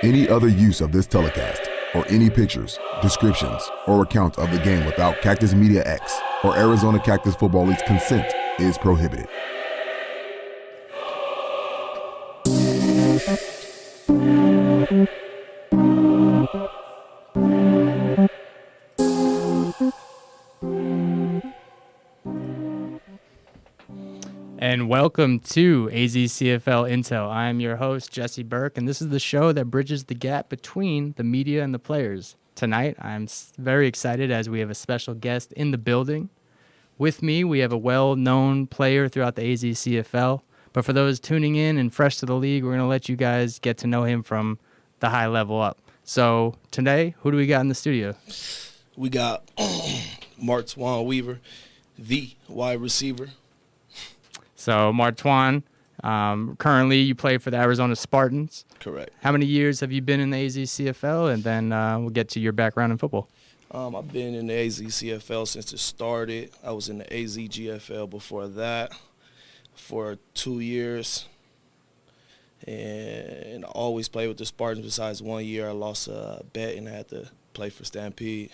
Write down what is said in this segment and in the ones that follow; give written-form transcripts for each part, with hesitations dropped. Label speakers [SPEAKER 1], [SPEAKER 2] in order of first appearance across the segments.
[SPEAKER 1] Any other use of this telecast, or any pictures, descriptions, or accounts of the game without Cactus Media X or Arizona Cactus Football League's consent is prohibited.
[SPEAKER 2] And welcome to AZCFL Intel. I am your host, Jesse Burke, and this is the show that bridges the gap between the media and the players. Tonight, I'm very excited as we have a special guest in the building. With me, we have a well-known player throughout the AZCFL, but for those tuning in and fresh to the league, we're going to let you guys get to know him from the high level up. So today, who do we got in the studio?
[SPEAKER 3] We got Martwan Weaver, the wide receiver.
[SPEAKER 2] So, Martwan, currently you play for the Arizona Spartans.
[SPEAKER 3] Correct.
[SPEAKER 2] How many years have you been in the AZCFL? And then we'll get to your background in football.
[SPEAKER 3] I've been in the AZCFL since it started. I was in the AZGFL before that for 2 years. And I always played with the Spartans besides 1 year. I lost a bet and I had to play for Stampede.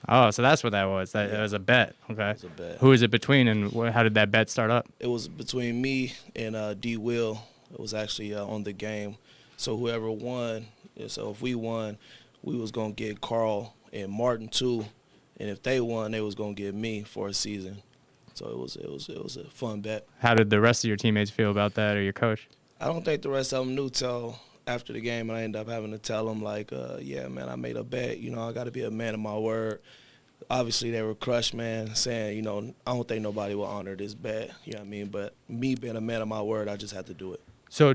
[SPEAKER 2] Oh, so that's what that was. It was a bet. Okay.
[SPEAKER 3] It was a bet.
[SPEAKER 2] Who was it between, and how did that bet start up?
[SPEAKER 3] It was between me and D. Will. It was actually on the game. So whoever won, so if we won, we was going to get Carl and Martin too. And if they won, they was going to get me for a season. So it was a fun bet.
[SPEAKER 2] How did the rest of your teammates feel about that, or your coach?
[SPEAKER 3] I don't think the rest of them knew till after the game, and I ended up having to tell them, like, yeah, man, I made a bet. You know, I got to be a man of my word. Obviously, they were crushed, man, saying, you know, I don't think nobody will honor this bet. You know what I mean? But me being a man of my word, I just had to do it.
[SPEAKER 2] So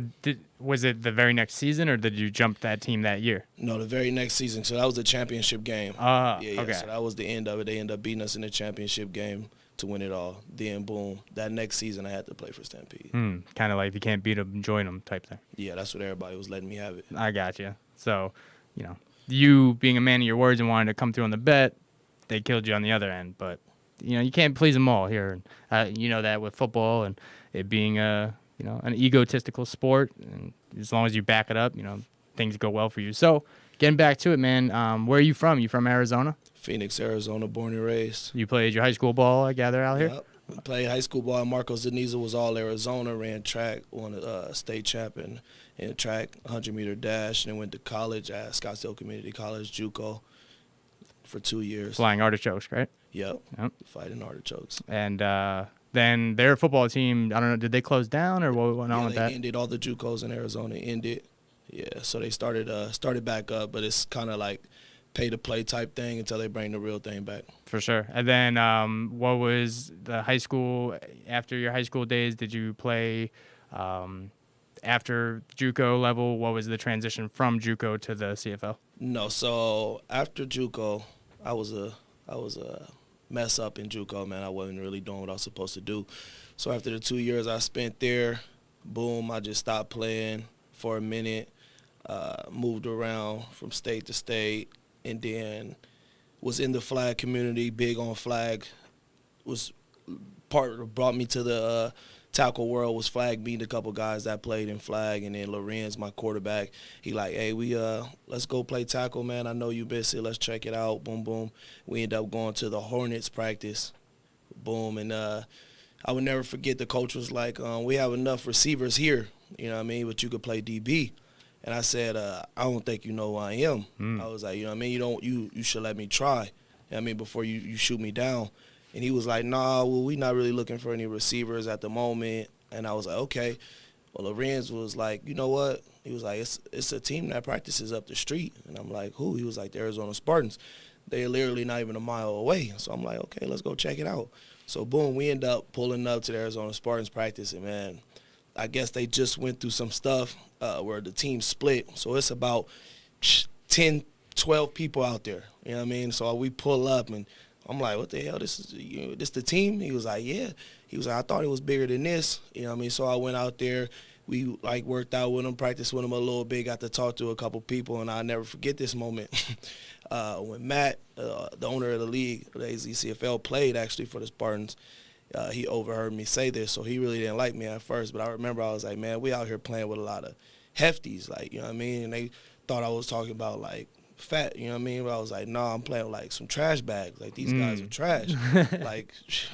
[SPEAKER 2] was it the very next season, or did you jump that team that year?
[SPEAKER 3] No, the very next season. So that was the championship game.
[SPEAKER 2] Okay.
[SPEAKER 3] So that was the end of it. They ended up beating us in the championship game to win it all. Then, boom, that next season I had to play for Stampede.
[SPEAKER 2] Kind of like if you can't beat them, join them type thing.
[SPEAKER 3] Yeah, that's what everybody was letting me have it.
[SPEAKER 2] I got you. So, you know, you being a man of your words and wanting to come through on the bet, they killed you on the other end. But, you know, you can't please them all here. You know that with football and it being an egotistical sport. And as long as you back it up, you know, things go well for you. So, getting back to it, man, where are you from? You from Arizona?
[SPEAKER 3] Phoenix, Arizona, born and raised.
[SPEAKER 2] You played your high school ball, I gather, out here?
[SPEAKER 3] Yep. Played high school ball. Marcos Deniza was all Arizona, ran track, won a state champion in track, 100-meter dash, and then went to college at Scottsdale Community College, JUCO, for 2 years.
[SPEAKER 2] Flying artichokes, right?
[SPEAKER 3] Yep. Fighting artichokes.
[SPEAKER 2] And then their football team, I don't know, did they close down or what went on with that?
[SPEAKER 3] They ended all the JUCOs in Arizona, ended. Yeah, so they started back up, but it's kind of like pay-to-play type thing until they bring the real thing back.
[SPEAKER 2] For sure. And then what was the high school, after your high school days, did you play after JUCO level? What was the transition from JUCO to the CFL?
[SPEAKER 3] No, so after JUCO, I was a mess up in JUCO, man. I wasn't really doing what I was supposed to do. So after the 2 years I spent there, boom, I just stopped playing for a minute, moved around from state to state, and then was in the flag community, big on flag. Was part of brought me to the tackle world was flag meeting a couple guys that played in flag, and then Lorenz, my quarterback, he like, hey, let's go play tackle, man. I know you busy. Let's check it out. Boom, boom. We ended up going to the Hornets practice. Boom, and I would never forget the coach was like, we have enough receivers here, you know what I mean, but you could play DB. And I said, I don't think you know who I am. I was like, you know what I mean? You should let me try. You know what I mean, before you shoot me down. And he was like, nah, well, we not really looking for any receivers at the moment. And I was like, okay. Well, Lorenz was like, you know what? He was like, it's a team that practices up the street. And I'm like, who? He was like, the Arizona Spartans. They're literally not even a mile away. So I'm like, okay, let's go check it out. So, boom, we end up pulling up to the Arizona Spartans practice. And, man, I guess they just went through some stuff where the team split. So it's about 10, 12 people out there. You know what I mean? So we pull up, and I'm like, what the hell? This is this the team? He was like, yeah. He was like, I thought it was bigger than this. You know what I mean? So I went out there. We, like, worked out with him, practiced with him a little bit, got to talk to a couple people, and I'll never forget this moment. When Matt, the owner of the league, the AZCFL, played actually for the Spartans, he overheard me say this, so he really didn't like me at first. But I remember I was like, man, we out here playing with a lot of hefties, like, you know what I mean? And thought I was talking about like fat, you know what I mean? But I was like, no, I'm playing with like some trash bags. Like these guys are trash. Like,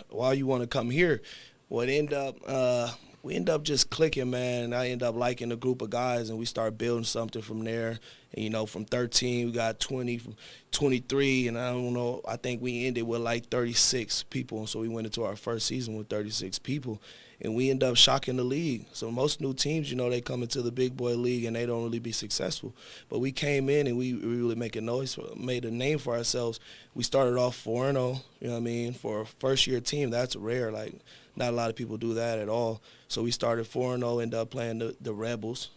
[SPEAKER 3] why you want to come here? Well, we end up just clicking, man. And I end up liking a group of guys, and we start building something from there. And, you know, from 13, we got 20, from 23, and I don't know, I think we ended with like 36 people. And so we went into our first season with 36 people, and we end up shocking the league. So most new teams, you know, they come into the big boy league and they don't really be successful. But we came in and we really made a name for ourselves. We started off 4-0, you know what I mean? For a first-year team, that's rare. Like, not a lot of people do that at all. So we started 4-0, ended up playing the Rebels.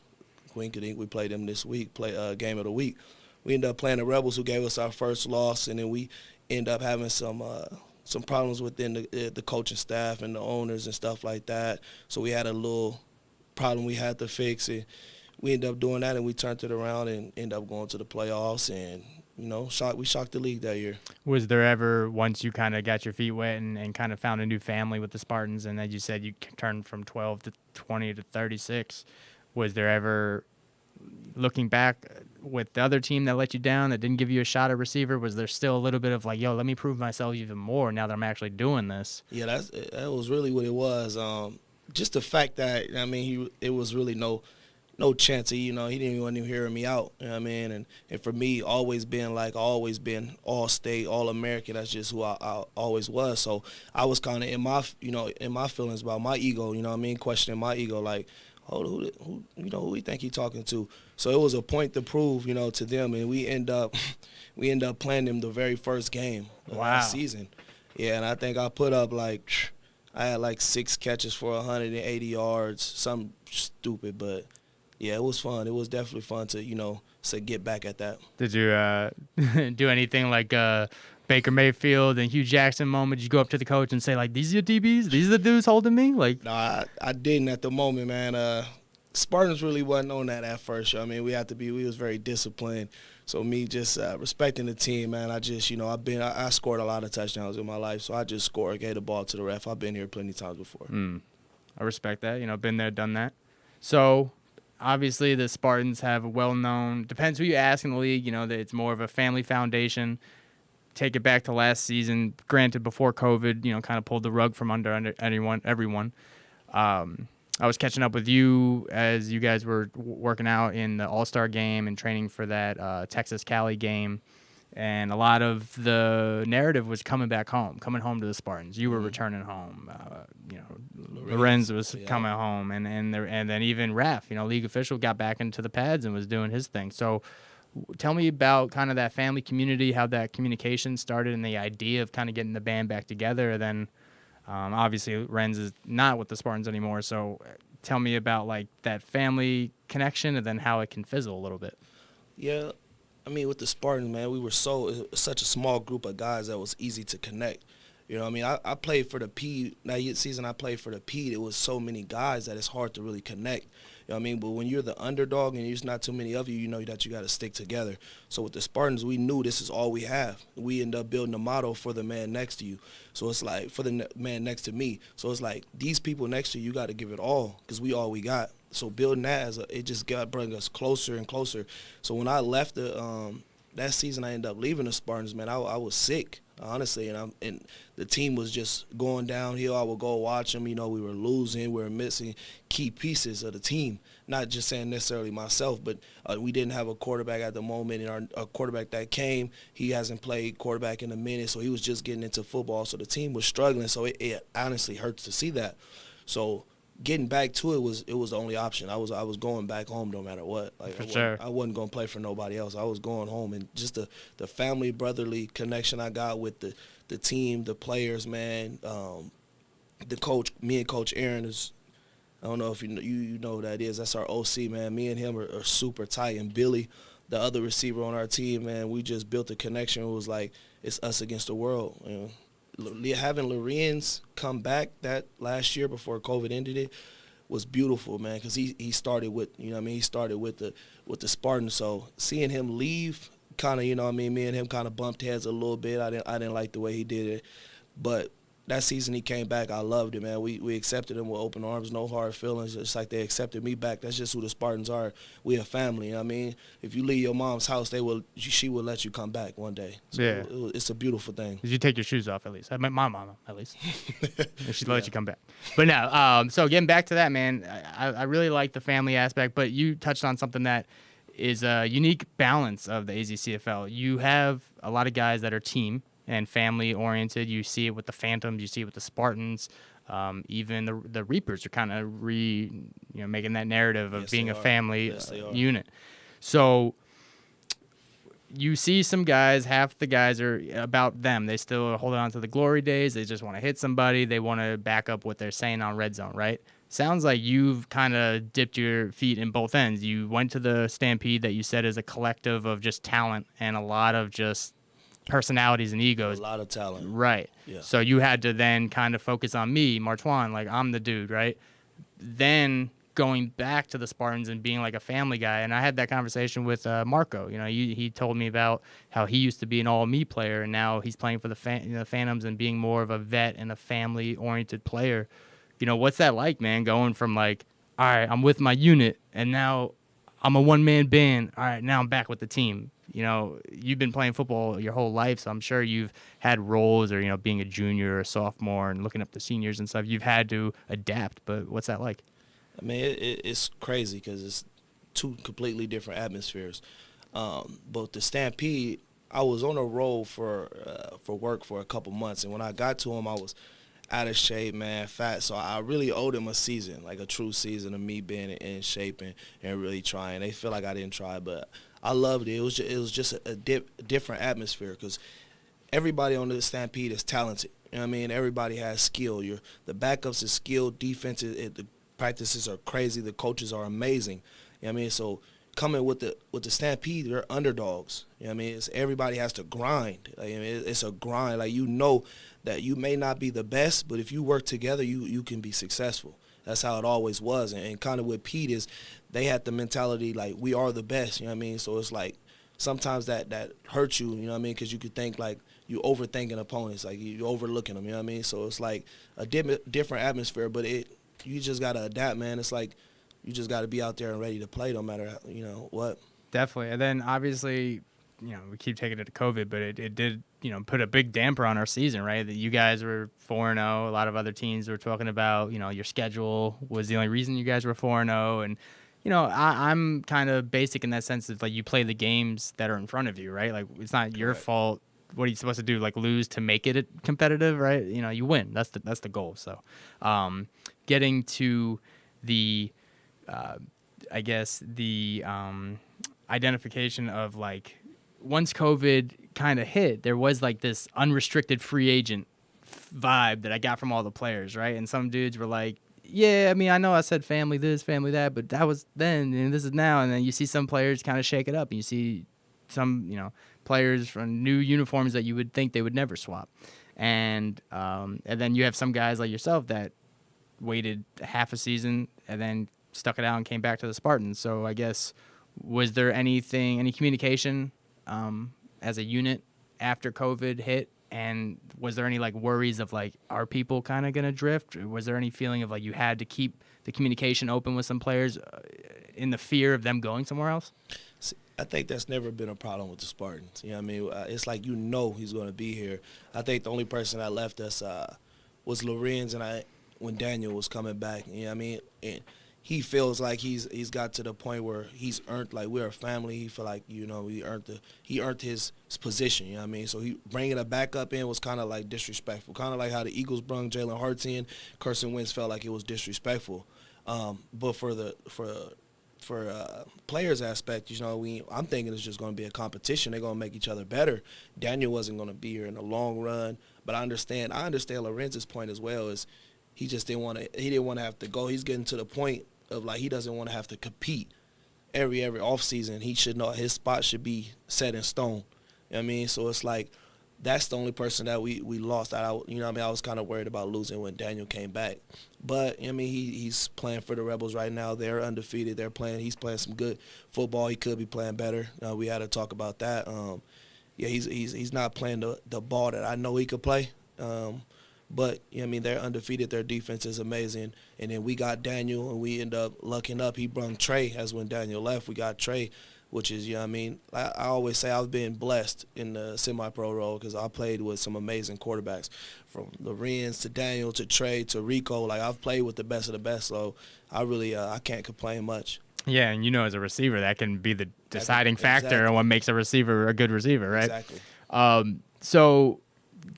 [SPEAKER 3] Wink-a-dink, we played them this week, game of the week. We ended up playing the Rebels, who gave us our first loss, and then we ended up having some problems within the coaching staff and the owners and stuff like that. So we had a little problem we had to fix, and we ended up doing that, and we turned it around and ended up going to the playoffs, and you know, we shocked the league that year.
[SPEAKER 2] Was there ever, once you kind of got your feet wet and kind of found a new family with the Spartans, and as you said, you turned from 12 to 20 to 36, was there ever, looking back with the other team that let you down, that didn't give you a shot at receiver, was there still a little bit of like, yo, let me prove myself even more now that I'm actually doing this?
[SPEAKER 3] Yeah, that was really what it was. Just the fact that, I mean, it was really no chance. You know, he didn't even hear me out. You know what I mean? And for me, always been all-state, all-American. That's just who I always was. So I was kind of in my feelings about my ego. You know what I mean? Questioning my ego, like, who we think he talking to? So it was a point to prove, you know, to them, and we end up playing them the very first game of last season. Yeah, and I think I put up I had like 6 catches for 180 yards, something stupid, but yeah, it was fun. It was definitely fun to, you know, get back at that.
[SPEAKER 2] Did you do anything like Baker Mayfield and Hugh Jackson moment? Did you go up to the coach and say, like, these are your DBs? These are the dudes holding me? Like,
[SPEAKER 3] no, I didn't at the moment, man. Spartans really wasn't on that at first. I mean, we was very disciplined. So me just respecting the team, man, I just, you know, I scored a lot of touchdowns in my life, so I just gave the ball to the ref. I've been here plenty of times before.
[SPEAKER 2] I respect that. You know, been there, done that. So obviously the Spartans have a well-known, depends who you ask in the league, you know, that it's more of a family foundation. Take it back to last season, granted before COVID, you know, kind of pulled the rug from under everyone. I was catching up with you as you guys were working out in the All-Star game and training for that Texas-Cali game. And a lot of the narrative was coming home to the Spartans. You were returning home. You know, Lorenz was coming home. And then even Raf, you know, league official, got back into the pads and was doing his thing. So tell me about kind of that family community, how that communication started, and the idea of kind of getting the band back together. And then obviously Renz is not with the Spartans anymore. So tell me about like that family connection and then how it can fizzle a little bit.
[SPEAKER 3] Yeah. I mean, with the Spartans, man, we were such a small group of guys that was easy to connect. You know what I mean? I played for the Pede. That season I played for the Pede, it was so many guys that it's hard to really connect. You know what I mean? But when you're the underdog and there's not too many of you, you know that you got to stick together. So with the Spartans, we knew this is all we have. We end up building a motto for the man next to you. So it's like, for the man next to me. So it's like, these people next to you got to give it all because we all we got. So building that it just bring us closer and closer. So when I left that season, I ended up leaving the Spartans, man. I was sick, honestly, and the team was just going downhill. I would go watch them. You know, we were losing. We were missing key pieces of the team. Not just saying necessarily myself, but we didn't have a quarterback at the moment. And our quarterback that came, he hasn't played quarterback in a minute, so he was just getting into football. So the team was struggling. So it honestly hurts to see that. So getting back to it was the only option. I was going back home no matter what. Like I wasn't going to play for nobody else. I was going home, and just the family brotherly connection I got with the team, the players, man. The coach, me and Coach Aaron is, I don't know if you know who that is. That's our OC, man. Me and him are super tight, and Billy, the other receiver on our team, man, we just built a connection. It was like it's us against the world, you know. Having Lorenz come back that last year before COVID ended it was beautiful, man, because he started with, you know what I mean, he started with the Spartans. So seeing him leave, kind of, you know what I mean, me and him kind of bumped heads a little bit. I didn't like the way he did it, but that season he came back, I loved it, man. We accepted him with open arms, no hard feelings, just like they accepted me back. That's just who the Spartans are. We a family, you know what I mean? If you leave your mom's house, she will let you come back one day. So
[SPEAKER 2] Yeah.
[SPEAKER 3] it's a beautiful thing.
[SPEAKER 2] Did you take your shoes off at least? I meant my mama at least. She'd let you come back. But no, so getting back to that, man, I really like the family aspect, but you touched on something that is a unique balance of the AZCFL. You have a lot of guys that are team and family-oriented. You see it with the Phantoms. You see it with the Spartans. Even the Reapers are kind of making that narrative of being a family unit. So you see some guys, half the guys are about them. They still are holding on to the glory days. They just want to hit somebody. They want to back up what they're saying on Red Zone, right? Sounds like you've kind of dipped your feet in both ends. You went to the Stampede that you said is a collective of just talent and a lot of just personalities and egos.
[SPEAKER 3] A lot of talent.
[SPEAKER 2] Right.
[SPEAKER 3] Yeah.
[SPEAKER 2] So you had to then kind of focus on me, Martwan, like I'm the dude, right? Then going back to the Spartans and being like a family guy. And I had that conversation with Marco. He told me about how he used to be an all-me player, and now he's playing for the Phantoms and being more of a vet and a family-oriented player. What's that like, man, going from like, all right, I'm with my unit, and now I'm a one-man band. All right, now I'm back with the team. You've been playing football your whole life, so I'm sure you've had roles or, being a junior or sophomore and looking up the seniors and stuff. You've had to adapt, but what's that like?
[SPEAKER 3] I mean, it's crazy because it's two completely different atmospheres. But the Stampede, I was on a roll for work for a couple months, and when I got to him, I was out of shape, man, fat. So I really owed him a season, like a true season of me being in shape and really trying. They feel like I didn't try, but I loved it. It was just a different atmosphere because everybody on the Stampede is talented. You know what I mean? Everybody has skill. The backups is skilled. Defense, the practices are crazy. The coaches are amazing. You know what I mean? So coming with the Stampede, they're underdogs. You know what I mean? Everybody has to grind. Like, it's a grind. Like, that you may not be the best, but if you work together, you can be successful. That's how it always was. And kind of with Pete is they had the mentality like we are the best. You know what I mean? So it's like sometimes that hurts you. You know what I mean? Because you could think like you overthinking opponents, like you overlooking them. You know what I mean? So it's like a different atmosphere, but you just gotta adapt, man. It's like you just got to be out there and ready to play no matter, what.
[SPEAKER 2] Definitely. And then obviously, we keep taking it to COVID, but it did, put a big damper on our season, right? That you guys were 4-0. A lot of other teams were talking about, your schedule was the only reason you guys were 4-0. And, I'm kind of basic in that sense that, like, you play the games that are in front of you, right? Like, it's not your fault. What are you supposed to do? Like, lose to make it competitive, right? You win. That's the goal. So getting to the I guess the identification of like once COVID kind of hit, there was like this unrestricted free agent vibe that I got from all the players, right? And some dudes were like, yeah, I mean, I know I said family this, family that, but that was then and this is now. And then you see some players kind of shake it up and you see some, players from new uniforms that you would think they would never swap. And then you have some guys like yourself that waited half a season and then stuck it out and came back to the Spartans. So I guess, was there any communication as a unit after COVID hit? And was there any like worries of like, are people kind of going to drift? Or was there any feeling of like you had to keep the communication open with some players in the fear of them going somewhere else?
[SPEAKER 3] See, I think that's never been a problem with the Spartans. You know what I mean? It's like he's going to be here. I think the only person that left us was Lorenz and when Daniel was coming back. You know what I mean? And he feels like he's got to the point where he's earned, like, we're a family. He feel like, he earned his position, you know what I mean? So he bringing a backup in was kind of like disrespectful, kind of like how the Eagles brung Jalen Hurts in. Carson Wentz felt like it was disrespectful. But for players aspect, I'm thinking it's just going to be a competition. They're going to make each other better. Daniel wasn't going to be here in the long run, but I understand Lorenz's point as well. Is he didn't want to have to go. He's getting to the point of like he doesn't want to have to compete every off season. He should know his spot should be set in stone. You know what I mean? So it's like that's the only person that we lost. I was kind of worried about losing when Daniel came back. But he's playing for the Rebels right now. They're undefeated. He's playing some good football. He could be playing better. We had to talk about that. He's not playing the ball that I know he could play. But, you know what I mean, they're undefeated. Their defense is amazing. And then we got Daniel, and we end up lucking up. He brought Trey as when Daniel left. We got Trey, which is, you know what I mean, I always say I've been blessed in the semi-pro role because I played with some amazing quarterbacks, from Lorenz to Daniel to Trey to Rico. Like, I've played with the best of the best, so I really I can't complain much.
[SPEAKER 2] Yeah, and as a receiver, that can be the deciding factor
[SPEAKER 3] exactly.
[SPEAKER 2] on what makes a receiver a good receiver, right?
[SPEAKER 3] Exactly.
[SPEAKER 2] So,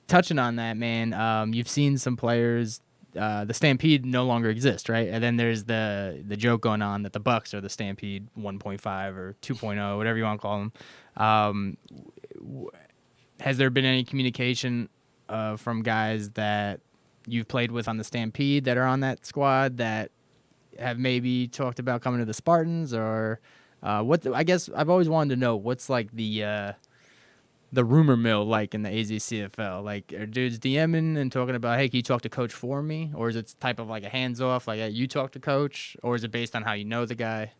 [SPEAKER 2] touching on that, man, you've seen some players. The Stampede no longer exists, right? And then there's the joke going on that the Bucks are the Stampede 1.5 or 2.0, whatever you want to call them. Has there been any communication from guys that you've played with on the Stampede that are on that squad that have maybe talked about coming to the Spartans, or I guess I've always wanted to know what's like the rumor mill like in the AZCFL. Like, are dudes DMing and talking about, hey, can you talk to coach for me? Or is it type of like a hands off, like, hey, you talk to coach? Or is it based on how you know the guy?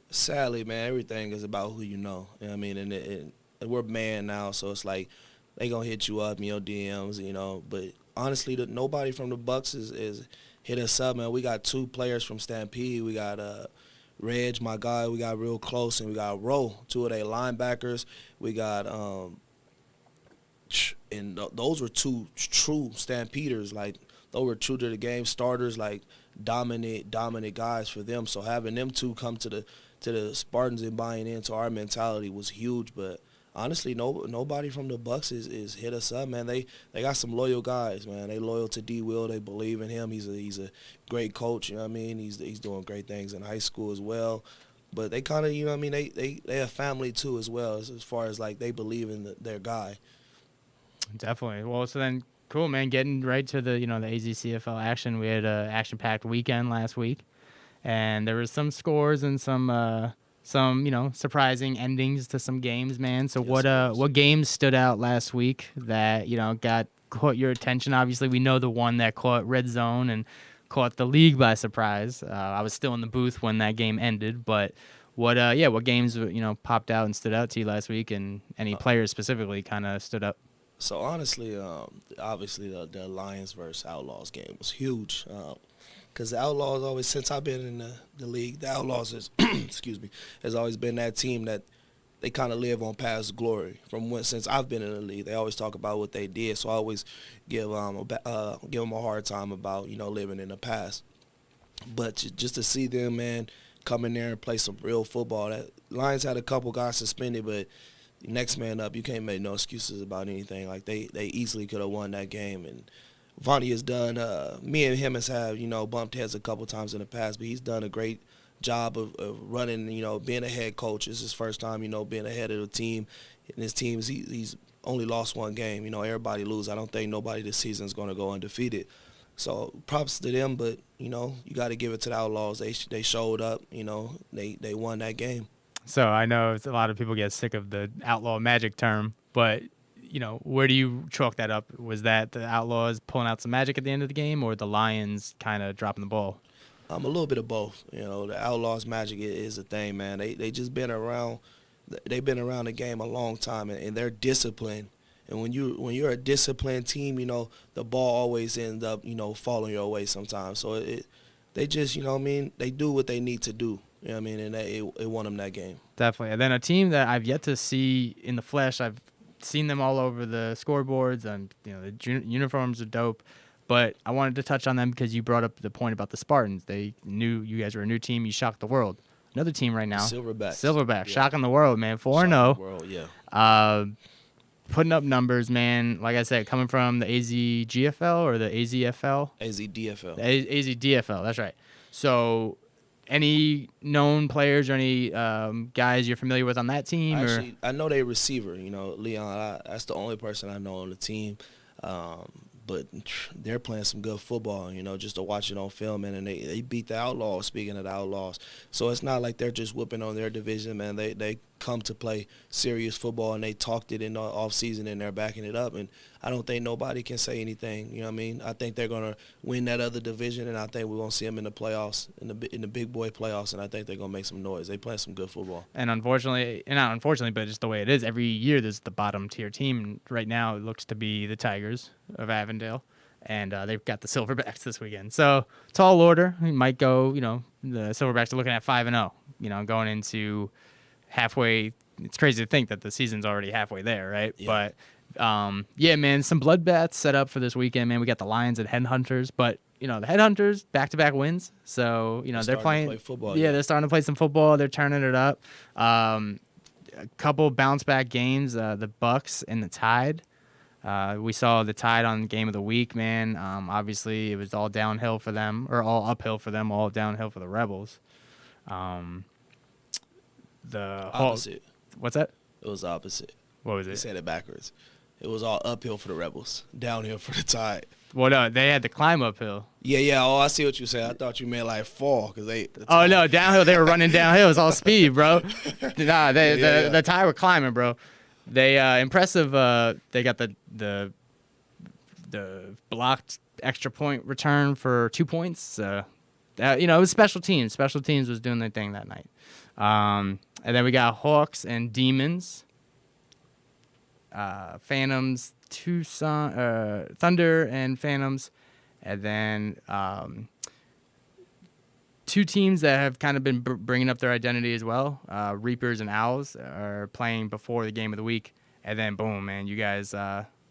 [SPEAKER 3] Sadly, man, everything is about who you know. You know what I mean? And we're man now, so it's like they going to hit you up in your DMs, But honestly, nobody from the Bucks is hit us up, man. We got 2 players from Stampede. We got Reg, my guy, we got real close, and we got Roe, 2 of their linebackers. We got and those were 2 true Stampeders. Like, those were true to the game starters, like dominant guys for them. So having them 2 come to the Spartans and buying into our mentality was huge. But honestly, nobody from the Bucks is hit us up, man. They got some loyal guys, man. They loyal to D. Will. They believe in him. He's a great coach. You know what I mean? He's doing great things in high school as well. But they kind of, you know what I mean? They have family too as well, as far as like they believe in their guy.
[SPEAKER 2] Definitely. Well, so then cool, man. Getting right to the the AZCFL action. We had a action-packed weekend last week, and there was some scores and some surprising endings to some games, man. So what games stood out last week that caught your attention? Obviously, we know the one that caught Red Zone and caught the league by surprise. I was still in the booth when that game ended, but what games popped out and stood out to you last week, and any players specifically kind of stood up?
[SPEAKER 3] So honestly, obviously the Lions versus Outlaws game was huge. Because the Outlaws always, since I've been in the league, the Outlaws is, has always been that team that they kind of live on past glory since I've been in the league. They always talk about what they did, so I always give them a hard time about living in the past. But just to see them, man, come in there and play some real football. That Lions had a couple guys suspended, but next man up, you can't make no excuses about anything. Like they easily could have won that game. And Vonnie has done, me and him have, bumped heads a couple times in the past, but he's done a great job of running, being a head coach. It's his first time, being a head of the team. And his team, he's only lost 1 game. Everybody lose. I don't think nobody this season is going to go undefeated. So props to them, but, you got to give it to the Outlaws. They showed up, they won that game.
[SPEAKER 2] So I know a lot of people get sick of the outlaw magic term, but where do you chalk that up? Was that the Outlaws pulling out some magic at the end of the game, or the Lions kind of dropping the ball?
[SPEAKER 3] A little bit of both. The Outlaws magic is a thing, man. They just been around. They've been around the game a long time, and they're disciplined. And when you're a disciplined team, the ball always ends up falling your way sometimes. So they just they do what they need to do. And it won them that game.
[SPEAKER 2] Definitely. And then a team that I've yet to see in the flesh. I've seen them all over the scoreboards, and the uniforms are dope. But I wanted to touch on them because you brought up the point about the Spartans. They knew you guys were a new team. You shocked the world. Another team right now. Silverback. Yeah. Shocking the world, man. 4-0.
[SPEAKER 3] World, yeah.
[SPEAKER 2] Putting up numbers, man. Like I said, coming from the AZGFL or the AZFL?
[SPEAKER 3] AZDFL.
[SPEAKER 2] AZDFL, that's right. So any known players or any guys you're familiar with on that team?
[SPEAKER 3] Actually, I know their receiver, Leon. That's the only person I know on the team. But they're playing some good football, just to watch it on film, and they beat the Outlaws, speaking of the Outlaws. So it's not like they're just whipping on their division, man. They come to play serious football, and they talked it in the offseason, and they're backing it up. And I don't think nobody can say anything. You know what I mean? I think they're going to win that other division, and I think we're going to see them in the playoffs, in the big boy playoffs, and I think they're going to make some noise. They play some good football.
[SPEAKER 2] And not unfortunately, but just the way it is, every year there's the bottom tier team. Right now it looks to be the Tigers of Avondale. And they've got the Silverbacks this weekend. So tall order. We might go, the Silverbacks are looking at 5-0, going into halfway. It's crazy to think that the season's already halfway there, right?
[SPEAKER 3] Yeah.
[SPEAKER 2] But, man, some bloodbaths set up for this weekend, man. We got the Lions and Headhunters. But, the Headhunters, back-to-back wins. So, they're playing.
[SPEAKER 3] To play football,
[SPEAKER 2] yeah, they're starting to play some football. They're turning it up. A couple bounce-back games, the Bucks and the Tide. We saw the Tide on Game of the Week, man. Obviously, it was all downhill for them, or all uphill for them, all downhill for the Rebels. The
[SPEAKER 3] opposite.
[SPEAKER 2] What's that?
[SPEAKER 3] It was opposite.
[SPEAKER 2] What was
[SPEAKER 3] You
[SPEAKER 2] it?
[SPEAKER 3] said it backwards. It was all uphill for the Rebels, downhill for the Tide.
[SPEAKER 2] Well, no, they had to climb uphill.
[SPEAKER 3] Yeah. Oh, I see what you said. I thought you meant like fall because they.
[SPEAKER 2] Oh no, downhill. They were running downhill. It was all speed, bro. The Tide were climbing, bro. They impressive. They got the blocked extra point return for 2 points. It was special teams. Special teams was doing their thing that night. And then we got Hawks and Demons. Phantoms, Thunder and Phantoms, and then two teams that have kind of been bringing up their identity as well. Reapers and Owls are playing before the game of the week, and then boom, man, you guys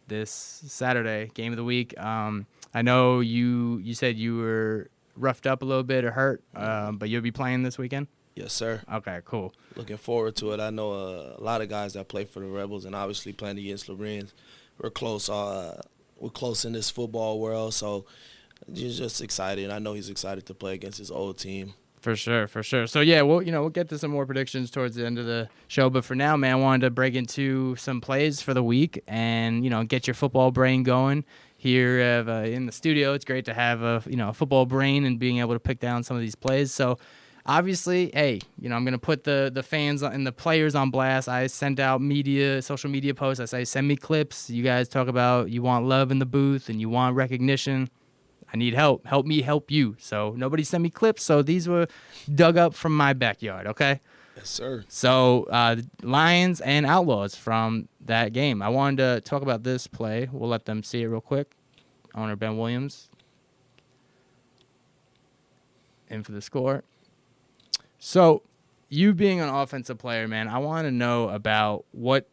[SPEAKER 2] this Saturday game of the week. I know you said you were roughed up a little bit or hurt, but you'll be playing this weekend.
[SPEAKER 3] Yes, sir.
[SPEAKER 2] Okay, cool.
[SPEAKER 3] Looking forward to it. I know a lot of guys that play for the Rebels, and obviously playing against Lorenz. We're close. We're close in this football world, so just excited. I know he's excited to play against his old team.
[SPEAKER 2] For sure. So yeah, we'll get to some more predictions towards the end of the show. But for now, man, I wanted to break into some plays for the week and get your football brain going here in the studio. It's great to have a football brain and being able to pick down some of these plays. So obviously, hey, I'm gonna put the fans and the players on blast. I send out social media posts. I say, send me clips. You guys talk about you want love in the booth and you want recognition. I need help. Help me help you. So nobody sent me clips. So these were dug up from my backyard. Okay.
[SPEAKER 3] Yes, sir.
[SPEAKER 2] So Lions and Outlaws from that game. I wanted to talk about this play. We'll let them see it real quick. Owner Ben Williams in for the score. So, you being an offensive player, man, I want to know about what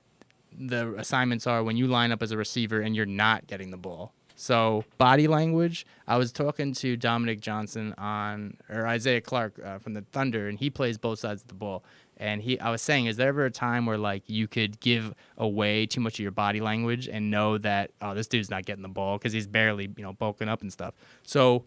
[SPEAKER 2] the assignments are when you line up as a receiver and you're not getting the ball. So, body language. I was talking to Dominic Johnson or Isaiah Clark from the Thunder, and he plays both sides of the ball. And I was saying, is there ever a time where like you could give away too much of your body language and know that this dude's not getting the ball because he's barely bulking up and stuff? So,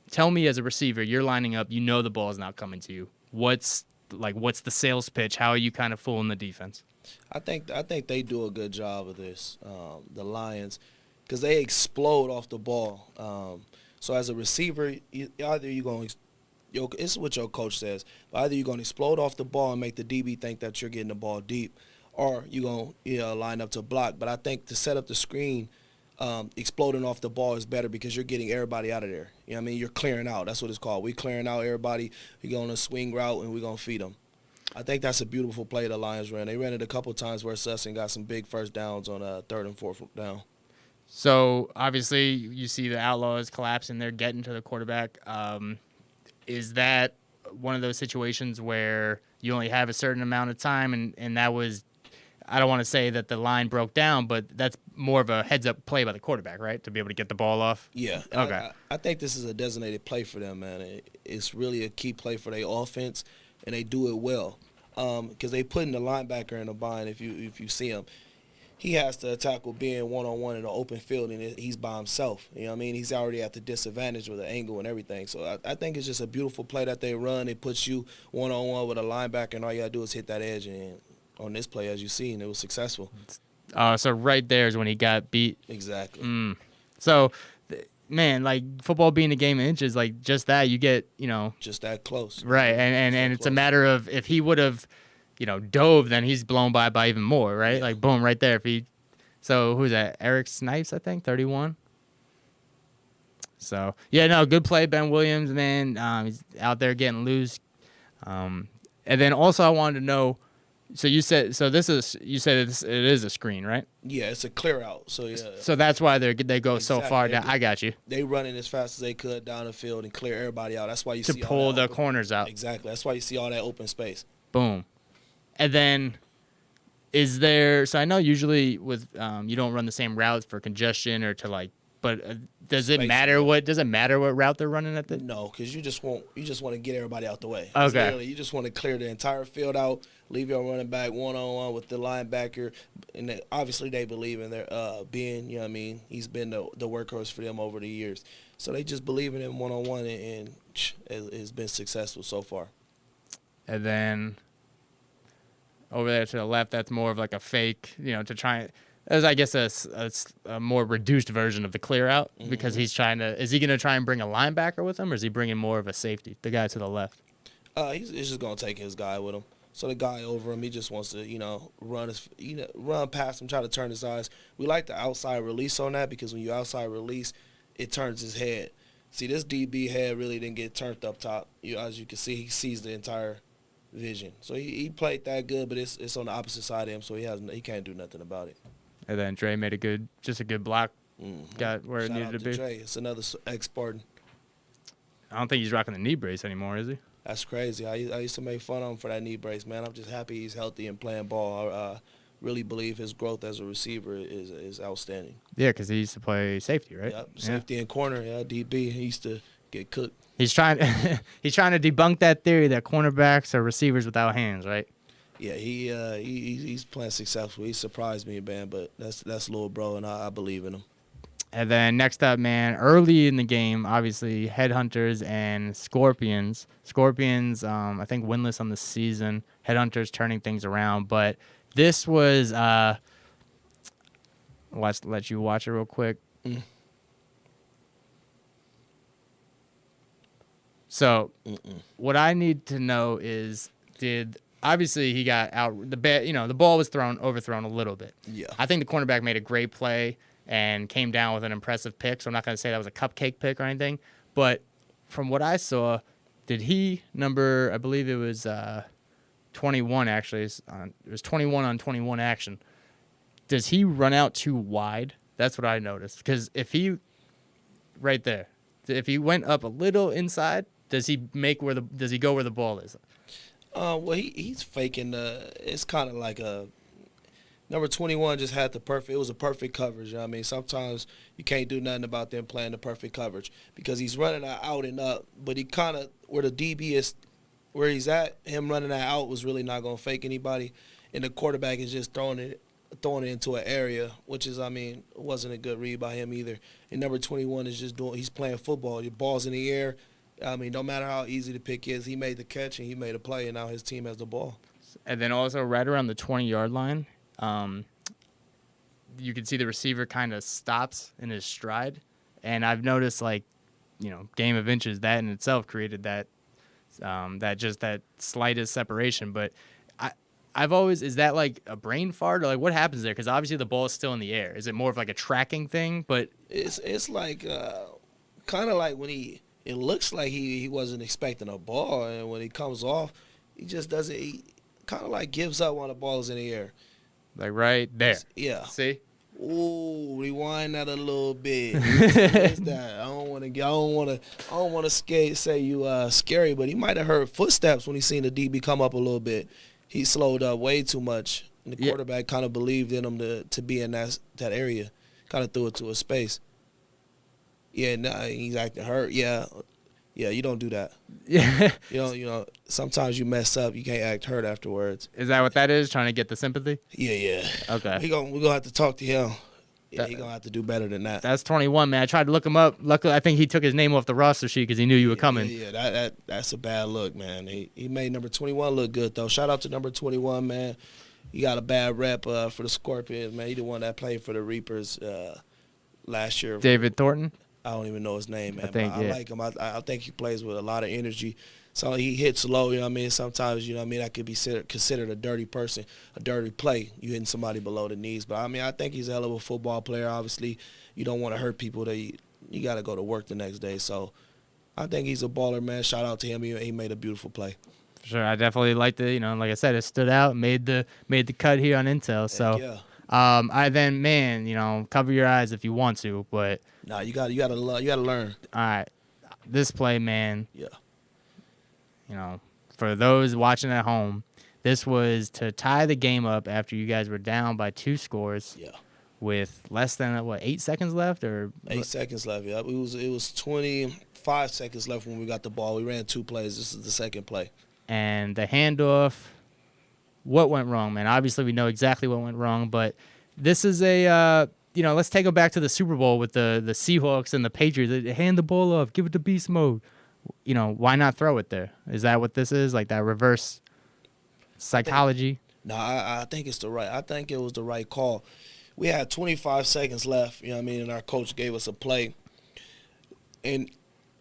[SPEAKER 2] tell me as a receiver, you're lining up, the ball is not coming to you. What's the sales pitch? How are you kind of fooling the defense?
[SPEAKER 3] I think they do a good job of this, the Lions, because they explode off the ball. So as a receiver, either you're going to, it's what your coach says, but either you're going to explode off the ball and make the DB think that you're getting the ball deep, or you're going to line up to block. But I think to set up the screen, exploding off the ball is better because you're getting everybody out of there. You know what I mean? You're clearing out. That's what it's called. We're clearing out everybody. We go on a swing route, and we're going to feed them. I think that's a beautiful play the Lions ran. They ran it a couple times where Sussin got some big first downs on third and fourth down.
[SPEAKER 2] So, obviously, you see the Outlaws collapsing. They're getting to the quarterback. Is that one of those situations where you only have a certain amount of time, and that was – I don't want to say that the line broke down, but that's more of a heads-up play by the quarterback, right, to be able to get the ball off?
[SPEAKER 3] Yeah.
[SPEAKER 2] Okay.
[SPEAKER 3] I think this is a designated play for them, man. It's really a key play for their offense, and they do it well because they putting the linebacker in a bind. If you see him, he has to tackle being one-on-one in an open field, and he's by himself. You know what I mean? He's already at the disadvantage with the angle and everything. So I think it's just a beautiful play that they run. It puts you one-on-one with a linebacker, and all you got to do is hit that edge. And on this play, as you see, and it was successful.
[SPEAKER 2] So right there is when he got beat.
[SPEAKER 3] Exactly.
[SPEAKER 2] So, man, like football being a game of inches, like just that, you get,
[SPEAKER 3] just that close.
[SPEAKER 2] Right, and it's a matter of if he would have dove, then he's blown by even more, right?
[SPEAKER 3] Yeah.
[SPEAKER 2] Like, boom, right there. So who's that? Eric Snipes, I think, 31. So, yeah, no, good play, Ben Williams, man. He's out there getting loose. And then also I wanted to know, so you said it is a screen, right?
[SPEAKER 3] Yeah, it's a clear out. So yeah.
[SPEAKER 2] So that's why they go so
[SPEAKER 3] Exactly.
[SPEAKER 2] far down. I got you.
[SPEAKER 3] They running as fast as they could down the field and clear everybody out. That's why you
[SPEAKER 2] To
[SPEAKER 3] see
[SPEAKER 2] pull
[SPEAKER 3] all that
[SPEAKER 2] the
[SPEAKER 3] open,
[SPEAKER 2] corners out.
[SPEAKER 3] Exactly. That's why you see all that open space.
[SPEAKER 2] Boom. And then so I know usually with you don't run the same routes for congestion or to but does it matter what route they're running at the?
[SPEAKER 3] No, because you just want to get everybody out the way.
[SPEAKER 2] Okay.
[SPEAKER 3] Literally, you just want to clear the entire field out, leave your running back one-on-one with the linebacker, and obviously they believe in their being. He's been the workhorse for them over the years, so they just believe in him one-on-one, and it's been successful so far.
[SPEAKER 2] And then over there to the left, that's more of like a fake, to try. As I guess a more reduced version of the clear out because he's is he going to try and bring a linebacker with him or is he bringing more of a safety, the guy to the left?
[SPEAKER 3] He's just going to take his guy with him. So the guy over him, he just wants to, run past him, try to turn his eyes. We like the outside release on that because when you outside release, it turns his head. See, this DB head really didn't get turned up top. As you can see, he sees the entire vision. So he played that good, but it's on the opposite side of him, so he can't do nothing about it.
[SPEAKER 2] And then Dre made a good block, got where it needed to be.
[SPEAKER 3] Dre. It's another ex-Spartan.
[SPEAKER 2] I don't think he's rocking the knee brace anymore, is he?
[SPEAKER 3] That's crazy. I used to make fun of him for that knee brace, man. I'm just happy he's healthy and playing ball. I really believe his growth as a receiver is outstanding.
[SPEAKER 2] Yeah, because he used to play safety, right?
[SPEAKER 3] Yep, safety and corner. Yeah, DB. He used to get cooked.
[SPEAKER 2] He's trying to debunk that theory that cornerbacks are receivers without hands, right?
[SPEAKER 3] Yeah, he's playing successful. He surprised me, man, but that's little bro, and I believe in him.
[SPEAKER 2] And then next up, man, early in the game, obviously, Headhunters and Scorpions. Scorpions, I think, winless on the season. Headhunters turning things around. But this was, let's let you watch it real quick. So what I need to know is, obviously he got out, the ball was overthrown a little bit.
[SPEAKER 3] Yeah.
[SPEAKER 2] I think the cornerback made a great play and came down with an impressive pick, so I'm not going to say that was a cupcake pick or anything. But from what I saw, I believe it was 21 actually. It was 21 on 21 action. Does he run out too wide? That's what I noticed. Because if he went up a little inside, does he go where the ball is?
[SPEAKER 3] Well, he's faking it's kind of like number 21 just had it was a perfect coverage. Sometimes you can't do nothing about them playing the perfect coverage because he's running out and up, but he kind of, where the DB is, where he's at, him running that out was really not going to fake anybody, and the quarterback is just throwing it into an area, which is, wasn't a good read by him either. And number 21 is he's playing football. The ball's in the air. No matter how easy the pick is, he made the catch and he made a play, and now his team has the ball.
[SPEAKER 2] And then also right around the 20-yard line, you can see the receiver kind of stops in his stride. And I've noticed, game of inches, that in itself created that slightest separation. But is that like a brain fart or what happens there? Because obviously the ball is still in the air. Is it more of like a tracking thing? But
[SPEAKER 3] it's like kind of like when it looks like he wasn't expecting a ball, and when he comes off, he just doesn't. He kind of gives up when the ball is in the air.
[SPEAKER 2] Like right there.
[SPEAKER 3] Yeah.
[SPEAKER 2] See?
[SPEAKER 3] Ooh, rewind that a little bit. What's that? I don't want to say you scary, but he might have heard footsteps when he seen the DB come up a little bit. He slowed up way too much, and the quarterback kind of believed in him to be in that area. Kind of threw it to a space. Yeah, he's acting hurt. Yeah, you don't do that.
[SPEAKER 2] Yeah.
[SPEAKER 3] Sometimes you mess up. You can't act hurt afterwards.
[SPEAKER 2] Is that what that is? Trying to get the sympathy?
[SPEAKER 3] Yeah.
[SPEAKER 2] Okay.
[SPEAKER 3] We're gonna have to talk to him. Yeah, he's gonna have to do better than that.
[SPEAKER 2] That's 21, man. I tried to look him up. Luckily, I think he took his name off the roster sheet because he knew you were coming.
[SPEAKER 3] Yeah, that's a bad look, man. He made number 21 look good though. Shout out to number 21, man. He got a bad rep for the Scorpions, man. He the one that played for the Reapers last year.
[SPEAKER 2] David Thornton.
[SPEAKER 3] I don't even know his name, man.
[SPEAKER 2] I like
[SPEAKER 3] him. I think he plays with a lot of energy. So he hits low, you know what I mean? Sometimes, you know what I mean, that could be considered a dirty person, a dirty play. You hitting somebody below the knees. But, I mean, I think he's a hell of a football player. Obviously, you don't want to hurt people. You got to go to work the next day. So I think he's a baller, man. Shout out to him. He made a beautiful play.
[SPEAKER 2] For sure. I definitely liked it. You know, like I said, it stood out, made the cut here on Intel. So, yeah. Cover your eyes if you want to, but.
[SPEAKER 3] Nah, you gotta learn.
[SPEAKER 2] All right. This play, man.
[SPEAKER 3] Yeah.
[SPEAKER 2] You know, for those watching at home, this was to tie the game up after you guys were down by 2 scores.
[SPEAKER 3] Yeah.
[SPEAKER 2] With less than 8 seconds left, or
[SPEAKER 3] 8 seconds left. Yeah, it was 25 seconds left when we got the ball. We ran 2 plays. This is the second play.
[SPEAKER 2] And the handoff. What went wrong, man? Obviously, we know exactly what went wrong, but this is let's take it back to the Super Bowl with the Seahawks and the Patriots. They hand the ball off, give it to beast mode. You know, why not throw it there? Is that what this is? Like that reverse psychology?
[SPEAKER 3] I think it's I think it was the right call. We had 25 seconds left, you know what I mean, and our coach gave us a play. And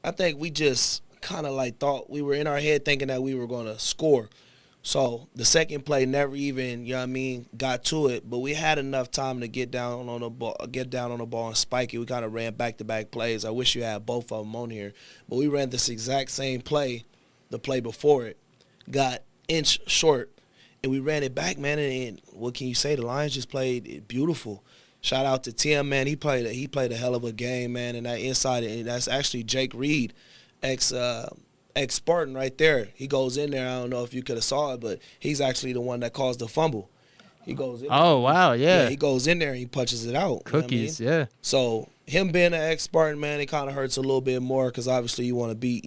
[SPEAKER 3] I think we just kind of thought we were in our head thinking that we were going to score. So the second play never even, you know what I mean, got to it. But we had enough time to get down on the ball and spike it. We kind of ran back-to-back plays. I wish you had both of them on here. But we ran this exact same play, the play before it, got inch short, and we ran it back, man. And what can you say? The Lions just played it beautiful. Shout out to Tim, man. He played a hell of a game, man. And that inside, and that's actually Jake Reed, ex-Spartan right there. He goes in there. I don't know if you could have saw it, but he's actually the one that caused the fumble. He goes in
[SPEAKER 2] Oh, wow, yeah.
[SPEAKER 3] He goes in there and he punches it out.
[SPEAKER 2] Cookies,
[SPEAKER 3] you know what I mean?
[SPEAKER 2] yeah.
[SPEAKER 3] So him being an ex-Spartan, man, it kind of hurts a little bit more because obviously you want to beat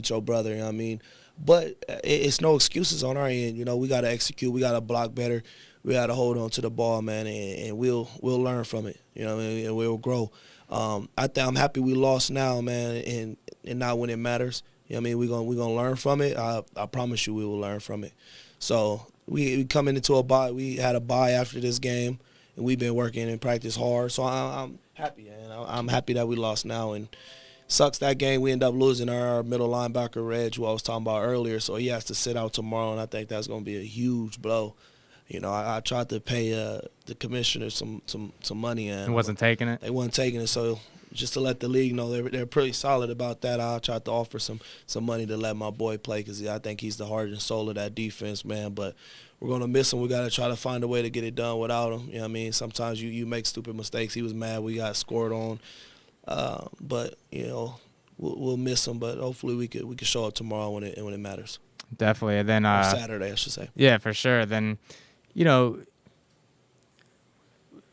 [SPEAKER 3] your brother, you know what I mean? But it's no excuses on our end. You know, we got to execute. We got to block better. We got to hold on to the ball, man, and we'll learn from it. You know what I mean? And we'll grow. I'm happy we lost now, man, and not when it matters. You know what I mean? We're gonna learn from it. I promise you we will learn from it. So we coming into a bye. We had a bye after this game, and we've been working and practice hard. So I'm happy, and I'm happy that we lost now. And sucks that game we end up losing our middle linebacker, Reg, who I was talking about earlier. So he has to sit out tomorrow, and I think that's gonna be a huge blow. You know, I tried to pay the commissioner some money, and
[SPEAKER 2] He wasn't taking it?
[SPEAKER 3] They wasn't taking it, so just to let the league know they're pretty solid about that. I tried to offer some money to let my boy play because I think he's the heart and soul of that defense, man. But we're going to miss him. We got to try to find a way to get it done without him. You know what I mean? Sometimes you make stupid mistakes. He was mad we got scored on. But, you know, we'll miss him. But hopefully we could show up tomorrow when it matters.
[SPEAKER 2] Definitely. And then
[SPEAKER 3] or Saturday, I should say.
[SPEAKER 2] Yeah, for sure. Then, you know,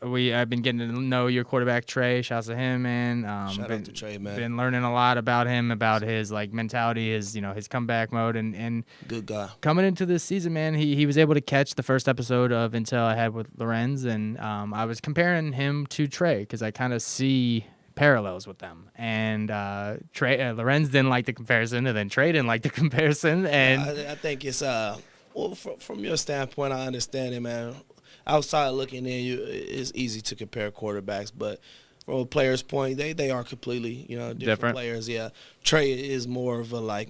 [SPEAKER 2] I've been getting to know your quarterback, Trey. Shouts to him, man.
[SPEAKER 3] Shout out to Trey, man.
[SPEAKER 2] Been learning a lot about him, about his mentality, his comeback mode, and
[SPEAKER 3] good guy.
[SPEAKER 2] Coming into this season, man, he was able to catch the first episode of Intel I had with Lorenz, and I was comparing him to Trey because I kind of see parallels with them. And Lorenz didn't like the comparison, and then Trey didn't like the comparison. And
[SPEAKER 3] I think it's well, from your standpoint, I understand it, man. Outside looking in, it's easy to compare quarterbacks, but from a player's point, they are completely, different players. Yeah, Trey is more of a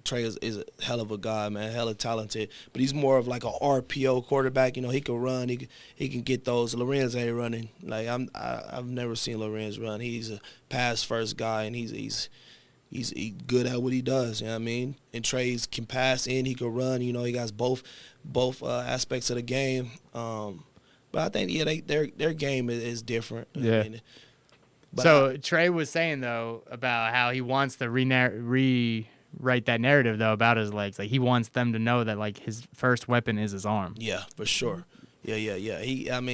[SPEAKER 3] Trey is a hell of a guy, man, hella talented, but he's more of like a RPO quarterback. You know, he can run, he can get those. Lorenz ain't running. I've never seen Lorenz run. He's a pass first guy, and he's good at what he does. You know what I mean? And Trey can pass and he can run. You know, he got both aspects of the game. But I think their game is different.
[SPEAKER 2] Yeah. So Trey was saying though about how he wants to rewrite that narrative though about his legs. Like he wants them to know that his first weapon is his arm.
[SPEAKER 3] Yeah, for sure. Yeah.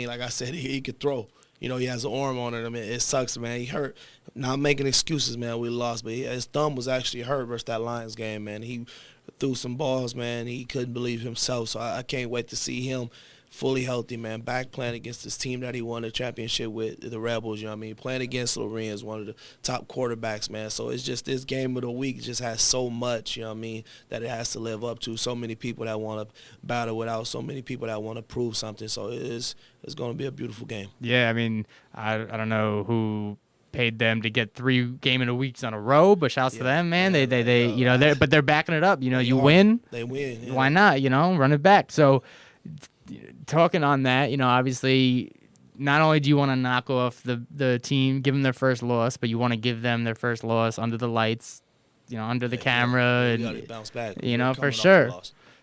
[SPEAKER 3] Like I said, he could throw. You know, he has an arm on it. I mean, it sucks, man. He hurt. Not making excuses, man. We lost, but his thumb was actually hurt versus that Lions game, man. He threw some balls, man. He couldn't believe himself. So I can't wait to see him fully healthy, man. Back playing against this team that he won the championship with, the Rebels, you know what I mean? Playing against Lorenz, one of the top quarterbacks, man. So it's just this game of the week just has so much, you know what I mean, that it has to live up to. So many people that want to battle it out, so many people that want to prove something. So it's going to be a beautiful game.
[SPEAKER 2] Yeah, I mean, I don't know who paid them to get 3 game in a weeks on a row, but shouts to them, man. They you know, they're backing it up. You know, you win.
[SPEAKER 3] They win. Yeah.
[SPEAKER 2] Why not? You know, run it back. So, talking on that, you know, obviously, not only do you want to knock off the team, give them their first loss, but you want to give them their first loss under the lights, you know, under the camera,
[SPEAKER 3] You got to bounce back.
[SPEAKER 2] you know, for sure.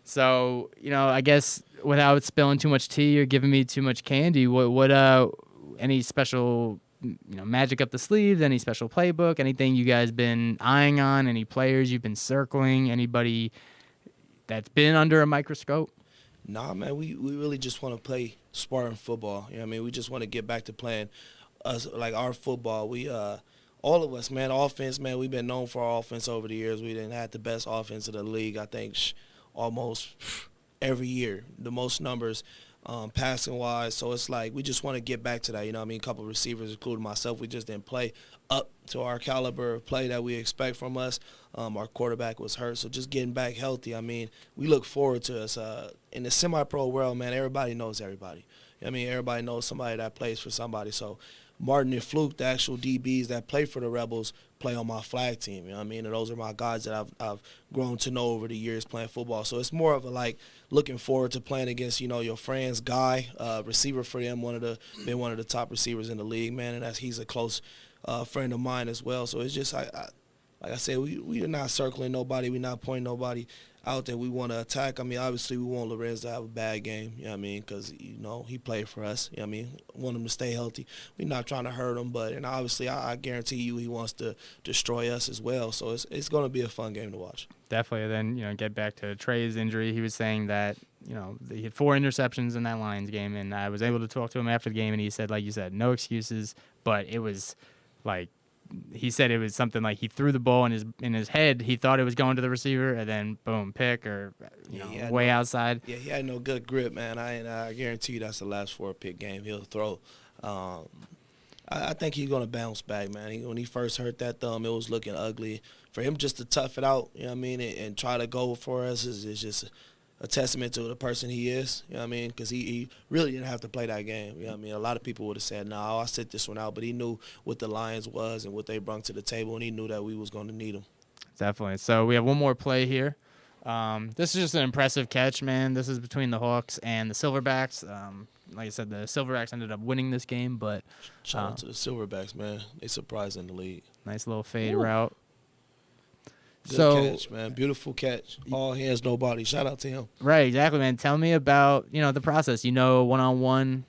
[SPEAKER 2] So, you know, I guess without spilling too much tea or giving me too much candy, what any special, you know, magic up the sleeves, any special playbook, anything you guys been eyeing on, any players you've been circling, anybody that's been under a microscope?
[SPEAKER 3] Nah, man, we really just want to play Spartan football. You know what I mean? We just want to get back to playing like our football. We all of us, man, offense, man, we've been known for our offense over the years. We didn't have the best offense in the league, I think, almost every year. The most numbers passing-wise. So it's like we just want to get back to that. You know what I mean? A couple of receivers, including myself, we just didn't play up to our caliber of play that we expect from us. Our quarterback was hurt, so just getting back healthy. I mean, we look forward to us. In the semi-pro world, man, everybody knows everybody. You know what I mean? Everybody knows somebody that plays for somebody. So Martin and Fluke, the actual DBs that play for the Rebels, play on my flag team. You know what I mean? And those are my guys that I've grown to know over the years playing football. So it's more of a like looking forward to playing against, you know, your friend's guy, receiver for them, been one of the top receivers in the league, man, and he's a close friend of mine as well. So it's just like I said, we are not circling nobody. We're not pointing nobody out that we want to attack. I mean, obviously we want Lorenz to have a bad game, you know what I mean, because, you know, he played for us. You know what I mean? Want him to stay healthy. We're not trying to hurt him, and obviously I guarantee you he wants to destroy us as well. So it's going to be a fun game to watch.
[SPEAKER 2] Definitely. Then, you know, get back to Trey's injury. He was saying that, you know, he had 4 interceptions in that Lions game, and I was able to talk to him after the game, and he said, like you said, no excuses, but it was like, he said it was something like he threw the ball in his head. He thought it was going to the receiver, and then boom, pick or way outside.
[SPEAKER 3] Yeah, he had no good grip, man. I guarantee you that's the last 4-pick game he'll throw. I think he's gonna bounce back, man. When he first hurt that thumb, it was looking ugly. For him just to tough it out, you know what I mean, and try to go for us is just a testament to the person he is, you know what I mean, because he really didn't have to play that game, you know what I mean. A lot of people would have said, no, I'll sit this one out, but he knew what the Lions was and what they brought to the table, and he knew that we was going to need him.
[SPEAKER 2] Definitely. So we have one more play here. This is just an impressive catch, man. This is between the Hawks and the Silverbacks. Like I said, the Silverbacks ended up winning this game, but
[SPEAKER 3] shout out to the Silverbacks, man. They surprised in the league.
[SPEAKER 2] Nice little fade route.
[SPEAKER 3] Good catch, man. Beautiful catch. All hands, no body. Shout out to him.
[SPEAKER 2] Right, exactly, man. Tell me about, you know, the process. You know, one-on-one,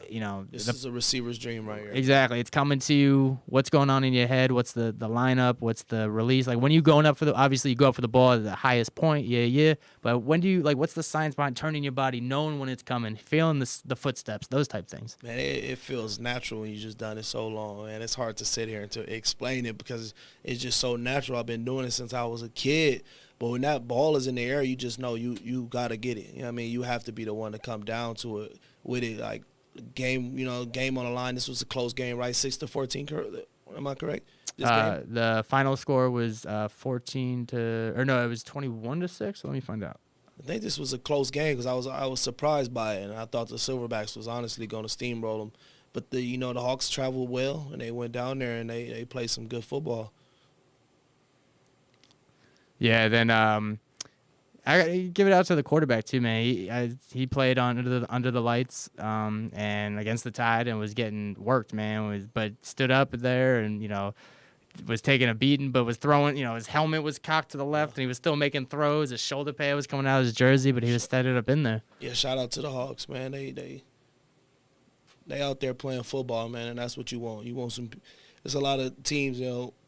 [SPEAKER 2] you know.
[SPEAKER 3] This is a receiver's dream right here.
[SPEAKER 2] Exactly. It's coming to you. What's going on in your head? What's the lineup? What's the release? Like, when you going up for obviously you go up for the ball at the highest point, yeah. But when do you, like, what's the science behind turning your body, knowing when it's coming, feeling the footsteps, those type things?
[SPEAKER 3] Man, it feels natural when you just done it so long, man. It's hard to sit here and to explain it because it's just so natural. I've been doing it since I was a kid. But when that ball is in the air, you just know you got to get it. You know what I mean? You have to be the one to come down to it with it. Like, game on the line. This was a close game, right? 6-14. Am I correct? This game?
[SPEAKER 2] The final score was 14 to, or no, it was 21-6. Let me find out.
[SPEAKER 3] I think this was a close game because I was surprised by it, and I thought the Silverbacks was honestly going to steamroll them. But the Hawks traveled well, and they went down there and they played some good football.
[SPEAKER 2] Yeah, then I gotta give it out to the quarterback too, man. He played under the lights and against the Tide and was getting worked, man. But stood up there and was taking a beating, but was throwing. His helmet was cocked to the left and he was still making throws. His shoulder pad was coming out of his jersey, but he was steadied up in there.
[SPEAKER 3] Yeah, shout out to the Hawks, man. They out there playing football, man, and that's what you want. You want some. There's a lot of teams,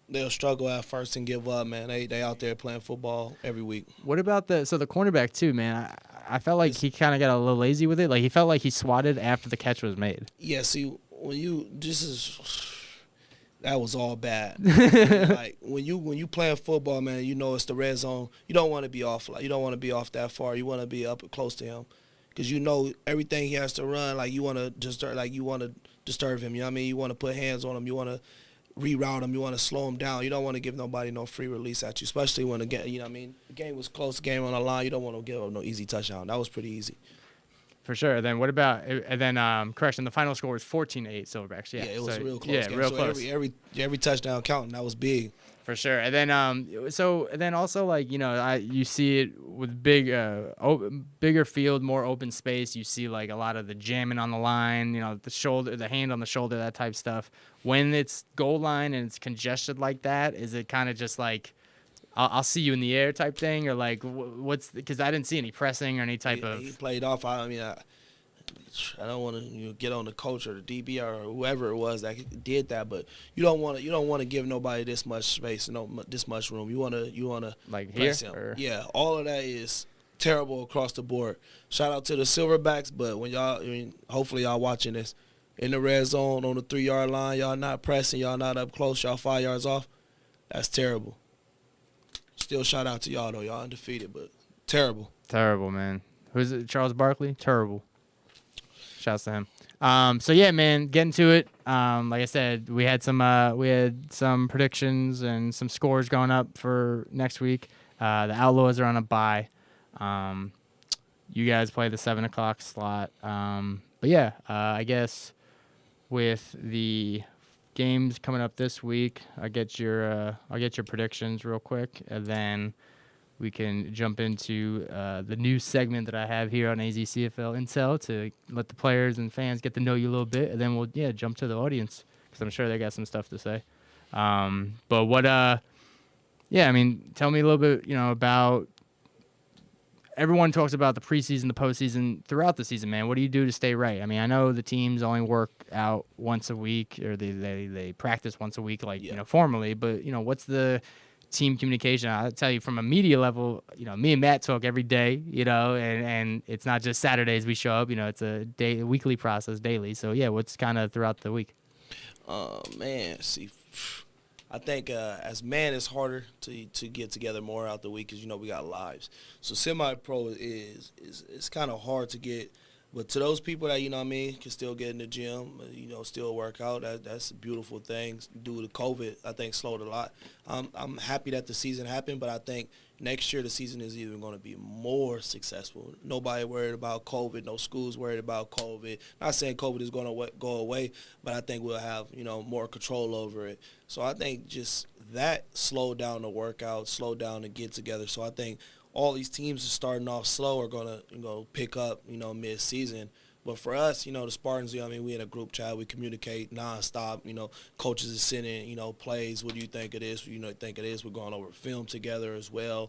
[SPEAKER 3] they'll struggle at first and give up, man. They out there playing football every week.
[SPEAKER 2] What about the cornerback too, man? I felt like he kind of got a little lazy with it. Like he felt like he swatted after the catch was made.
[SPEAKER 3] Yeah, see, that was all bad. Like when you playing football, man, it's the red zone. You don't want to be off. Like you don't want to be off that far. You want to be up close to him, because everything he has to run. Like you want to disturb him. You know what I mean? You want to put hands on him. You want to reroute him. You want to slow him down. You don't want to give nobody no free release at you, especially when the game, the game was close, game on the line. You don't want to give up no easy touchdown. That was pretty easy.
[SPEAKER 2] For sure. Then what about and then correction, the final score was 14-8 Silverbacks. Yeah,
[SPEAKER 3] Yeah, it was
[SPEAKER 2] so,
[SPEAKER 3] real close.
[SPEAKER 2] Yeah,
[SPEAKER 3] game.
[SPEAKER 2] real
[SPEAKER 3] So
[SPEAKER 2] close.
[SPEAKER 3] every touchdown counting. That was big.
[SPEAKER 2] For sure. And then and then also, like, you know, you see it with bigger field, more open space. You see like a lot of the jamming on the line, you know, the hand on the shoulder, that type stuff. When it's goal line and it's congested like that, is it kind of just like I'll see you in the air type thing, or like what's because I didn't see any pressing or any type of.
[SPEAKER 3] He played off. I mean, I don't want to get on the coach or the DB or whoever it was that did that, but you don't want to give nobody this much space, this much room. You want to
[SPEAKER 2] Like
[SPEAKER 3] press
[SPEAKER 2] here?
[SPEAKER 3] him.
[SPEAKER 2] Or?
[SPEAKER 3] Yeah, all of that is terrible across the board. Shout out to the Silverbacks, but when hopefully y'all watching this in the red zone on the 3-yard line, y'all not pressing, y'all not up close, y'all 5 yards off. That's terrible. Still shout out to y'all though, y'all undefeated, but terrible.
[SPEAKER 2] Terrible, man. Who's it? Charles Barkley? Terrible. Shouts to him. So yeah, man, getting to it. Like I said, we had some predictions and some scores going up for next week. The Outlaws are on a bye. You guys play the 7:00 slot. But yeah, I guess with the games coming up this week, I'll get your predictions real quick, and then we can jump into the new segment that I have here on AZCFL Intel to let the players and fans get to know you a little bit, and then we'll jump to the audience because I'm sure they got some stuff to say. But what I mean, tell me a little bit, you know, about. Everyone talks about the preseason, the postseason, throughout the season, man. What do you do to stay right? I mean, I know the teams only work out once a week, or they practice once a week, like, you know, formally. But, you know, what's the team communication? I'll tell you from a media level, you know, me and Matt talk every day, you know, and it's not just Saturdays we show up. You know, it's a weekly process, daily. So, yeah, what's kind of throughout the week?
[SPEAKER 3] Man, see, I think as man, it's harder to get together more out the week because, you know, we got lives. So semi-pro is kind of hard to get. But to those people that, you know what I mean, can still get in the gym, you know, still work out, that's a beautiful thing. Due to COVID, I think slowed a lot. I'm happy that the season happened, but I think next year the season is even going to be more successful. Nobody worried about COVID. No schools worried about COVID. Not saying COVID is going to go away, but I think we'll have, you know, more control over it. So I think just that slowed down the workout, slowed down the get-together. So I think all these teams are starting off slow are going to, you know, pick up, you know, mid-season. But for us, you know, the Spartans, you know, I mean, we in a group chat. We communicate nonstop. You know, coaches are sending, you know, plays. What do you think it is? You know, think it is. We're going over film together as well.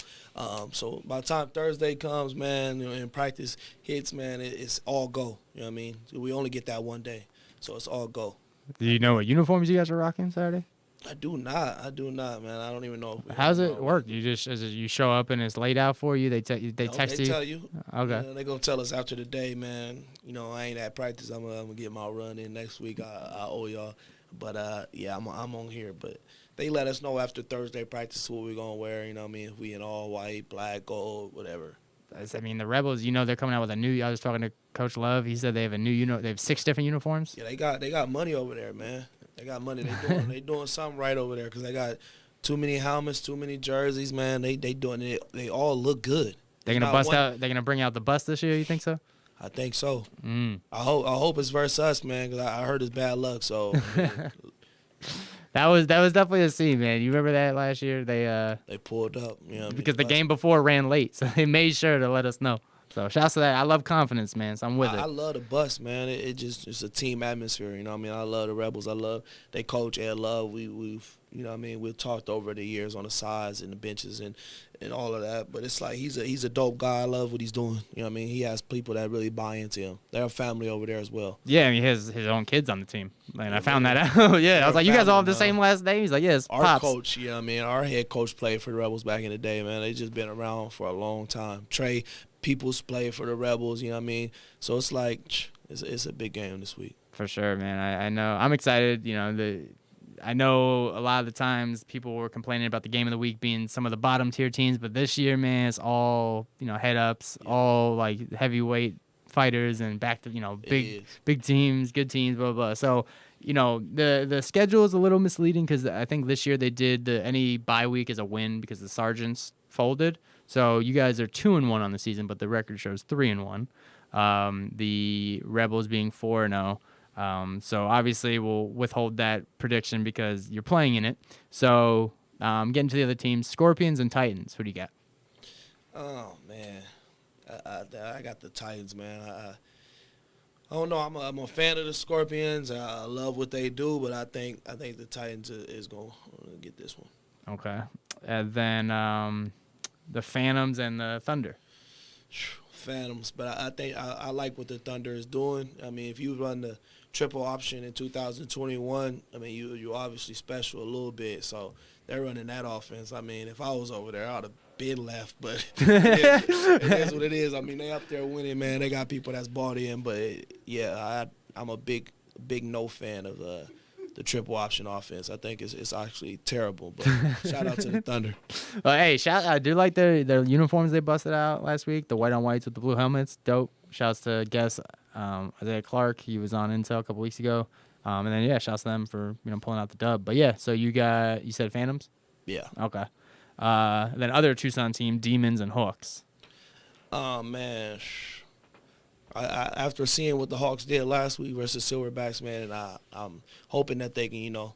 [SPEAKER 3] So by the time Thursday comes, man, you know, and practice hits, man, it's all go. You know what I mean? So we only get that one day. So it's all go.
[SPEAKER 2] Do you know what uniforms you guys are rocking Saturday?
[SPEAKER 3] I do not, man. I don't even know.
[SPEAKER 2] How's it work? You show up and it's laid out for you. They text you.
[SPEAKER 3] They tell you.
[SPEAKER 2] Okay.
[SPEAKER 3] They're gonna tell us after the day, man. You know, I ain't at practice. I'm gonna get my run in next week. I owe y'all, but yeah, I'm on here. But they let us know after Thursday practice what we're gonna wear. You know what I mean? If we in all white, black, gold, whatever.
[SPEAKER 2] I mean, the Rebels, you know, they're coming out with a new. I was talking to Coach Love. He said they have a new. They have 6 different uniforms.
[SPEAKER 3] Yeah, they got money over there, man. They got money. They doing something right over there because they got too many helmets, too many jerseys, man. They doing it. They all look good.
[SPEAKER 2] They're gonna bust out. They're gonna bring out the bus this year. You think so?
[SPEAKER 3] I think so. I hope it's versus us, man, because I heard it's bad luck. So
[SPEAKER 2] that was definitely a scene, man. You remember that last year? They
[SPEAKER 3] pulled up, you know,
[SPEAKER 2] because the game before ran late, so they made sure to let us know. So shouts to that. I love confidence, man. So I'm with it.
[SPEAKER 3] I love the bus, man. It's a team atmosphere. You know what I mean? I love the Rebels. I love they coach Ed Love. We've you know what I mean? We've talked over the years on the sides and the benches and all of that. But it's like he's a dope guy. I love what he's doing. You know what I mean? He has people that really buy into him. They're a family over there as well.
[SPEAKER 2] Yeah, I mean, he has his own kids on the team. And I found that out. Yeah, I was like, you guys all have the same last name? He's like, yes,
[SPEAKER 3] our
[SPEAKER 2] Pops.
[SPEAKER 3] coach, you know what I mean? Our head coach played for the Rebels back in the day, man. They just been around for a long time. Trey Peoples played for the Rebels, you know what I mean? So it's like it's a big game this week.
[SPEAKER 2] For sure, man. I know. I'm excited. You know, I know a lot of the times people were complaining about the game of the week being some of the bottom tier teams, but this year, man, it's all, you know, head ups, all like heavyweight fighters and back to, you know, big teams, good teams, blah, blah, blah. So, you know, the schedule is a little misleading because I think this year they did any bye week as a win because the Sergeants folded. So you guys are 2-1 on the season, but the record shows 3-1. The Rebels being 4-0. So obviously we'll withhold that prediction because you're playing in it. So getting to the other teams, Scorpions and Titans. Who do you got?
[SPEAKER 3] Oh man, I got the Titans, man. I don't know. I'm a fan of the Scorpions. I love what they do, but I think the Titans is gonna get this one.
[SPEAKER 2] Okay, and then the Phantoms and the Thunder.
[SPEAKER 3] Phantoms, but I think I like what the Thunder is doing. I mean, if you run the triple option in 2021, I mean, you obviously special a little bit, so they're running that offense. I mean, if I was over there, I would have been left, but it is what it is. I mean, they up there winning, man. They got people that's bought in, but I'm a big no fan of the triple option offense. I think it's actually terrible, but shout out to the Thunder.
[SPEAKER 2] Well, hey, I do like their uniforms they busted out last week, the white on whites with the blue helmets. Dope. Shouts to guest Isaiah Clark. He was on Intel a couple weeks ago. And then, yeah, shouts to them for, pulling out the dub. But, yeah, so you said Phantoms?
[SPEAKER 3] Yeah.
[SPEAKER 2] Okay. Then other Tucson team, Demons and Hawks.
[SPEAKER 3] Oh, man. After seeing what the Hawks did last week versus Silverbacks, man, and I'm hoping that they can,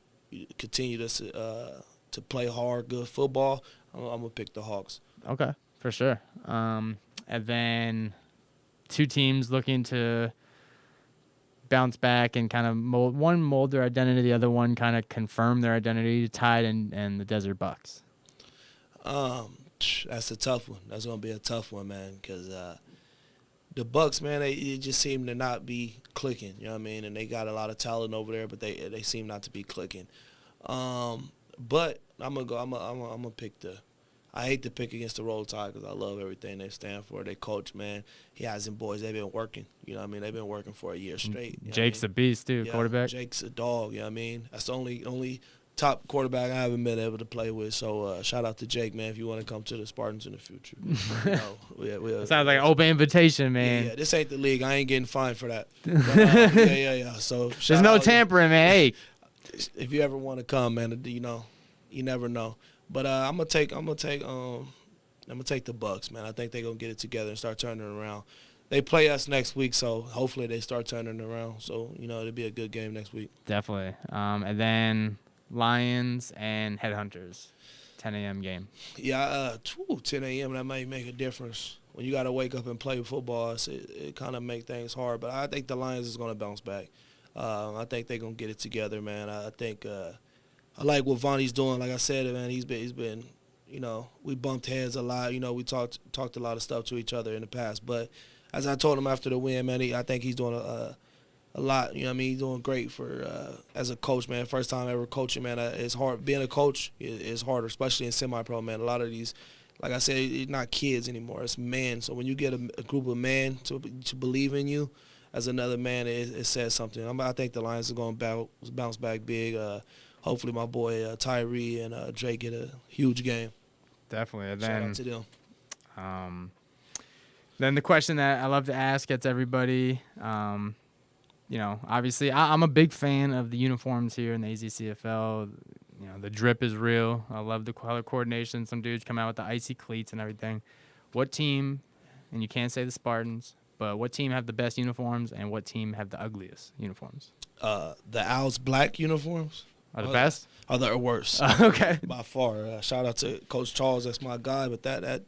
[SPEAKER 3] continue to play hard, good football. I'm going to pick the Hawks.
[SPEAKER 2] Okay, for sure. And then two teams looking to bounce back and kind of mold their identity, the other one kind of confirm their identity, Tide and the Desert Bucks.
[SPEAKER 3] That's a tough one. That's going to be a tough one, man, because the Bucks, man, they just seem to not be clicking, you know what I mean? And they got a lot of talent over there, but they seem not to be clicking. But I'm gonna pick I hate to pick against the Rolltide because I love everything they stand for. They coach, man. He has them boys. They've been working. You know what I mean? They've been working for a year straight.
[SPEAKER 2] Jake's a beast, too, quarterback.
[SPEAKER 3] Jake's a dog, you know what I mean? That's the only top quarterback I haven't been able to play with. So shout out to Jake, man, if you want to come to the Spartans in the future.
[SPEAKER 2] Sounds like an open invitation, man.
[SPEAKER 3] Yeah, this ain't the league. I ain't getting fined for that. But, yeah. So
[SPEAKER 2] there's no tampering, man. Hey,
[SPEAKER 3] if you ever want to come, man, you never know. But I'm gonna take the Bucks, man. I think they're gonna get it together and start turning it around. They play us next week, so hopefully they start turning it around. So it'll be a good game next week.
[SPEAKER 2] Definitely. And then Lions and Headhunters, 10 a.m. game.
[SPEAKER 3] Yeah, 10 a.m. That might make a difference. When you got to wake up and play football, it kind of make things hard. But I think the Lions is going to bounce back. I think they're going to get it together, man. I think I like what Vonnie's doing. Like I said, man, he's been we bumped heads a lot. We talked a lot of stuff to each other in the past. But as I told him after the win, man, I think he's doing a lot. You know what I mean? He's doing great for as a coach, man. First time ever coaching, man. It's hard. Being a coach is harder, especially in semi-pro, man. A lot of these, like I said, it's not kids anymore. It's men. So when you get a group of men to believe in you as another man, it says something. I think the Lions are going to bounce back big. Hopefully my boy Tyree and Drake get a huge game.
[SPEAKER 2] Definitely. And
[SPEAKER 3] shout out to them.
[SPEAKER 2] Then the question that I love to ask gets everybody, obviously I'm a big fan of the uniforms here in the AZCFL. The drip is real. I love the color coordination. Some dudes come out with the icy cleats and everything. What team, and you can't say the Spartans, but what team have the best uniforms and what team have the ugliest uniforms?
[SPEAKER 3] The Owls black uniforms.
[SPEAKER 2] Are the best?
[SPEAKER 3] Are the worst.
[SPEAKER 2] Okay.
[SPEAKER 3] By far. Shout out to Coach Charles. That's my guy. But that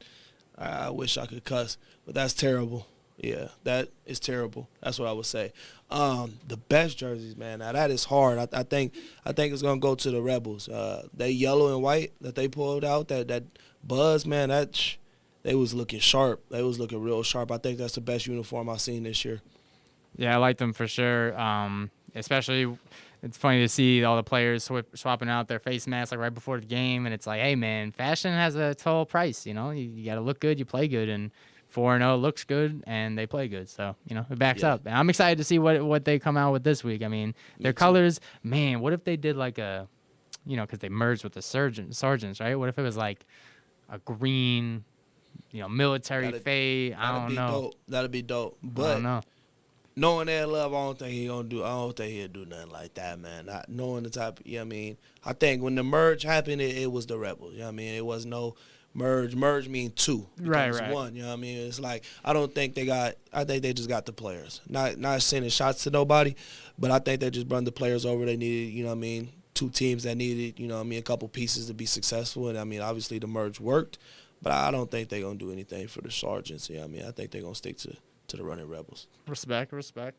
[SPEAKER 3] I wish I could cuss. But that's terrible. Yeah, that is terrible. That's what I would say. The best jerseys, man. Now that is hard. I think it's gonna go to the Rebels. They yellow and white that they pulled out. That buzz, man. They was looking sharp. They was looking real sharp. I think that's the best uniform I've seen this year.
[SPEAKER 2] Yeah, I like them for sure. Especially, it's funny to see all the players swapping out their face masks right before the game, and it's like, hey man, fashion has a total price. You got to look good, you play good, and 4-0 looks good, and they play good. So it backs up. And I'm excited to see what they come out with this week. I mean, their colors, man. What if they did like a, because they merged with the sergeants, right? What if it was like a green, military fade? I don't know.
[SPEAKER 3] That'd be dope. But
[SPEAKER 2] I don't know.
[SPEAKER 3] Knowing that love, I don't think he'll do nothing like that, man. Not knowing the type, I mean, I think when the merge happened, it was the Rebels. You know what I mean? It was no Merge mean two.
[SPEAKER 2] Right.
[SPEAKER 3] One. You know what I mean? It's like I think they just got the players. Not sending shots to nobody, but I think they just brought the players over. They needed, you know what I mean, two teams that needed, you know what I mean, a couple pieces to be successful. And I mean, obviously the merge worked, but I don't think they're gonna do anything for the Sergeants. You know what I mean? I think they're gonna stick to the Running Rebels.
[SPEAKER 2] Respect.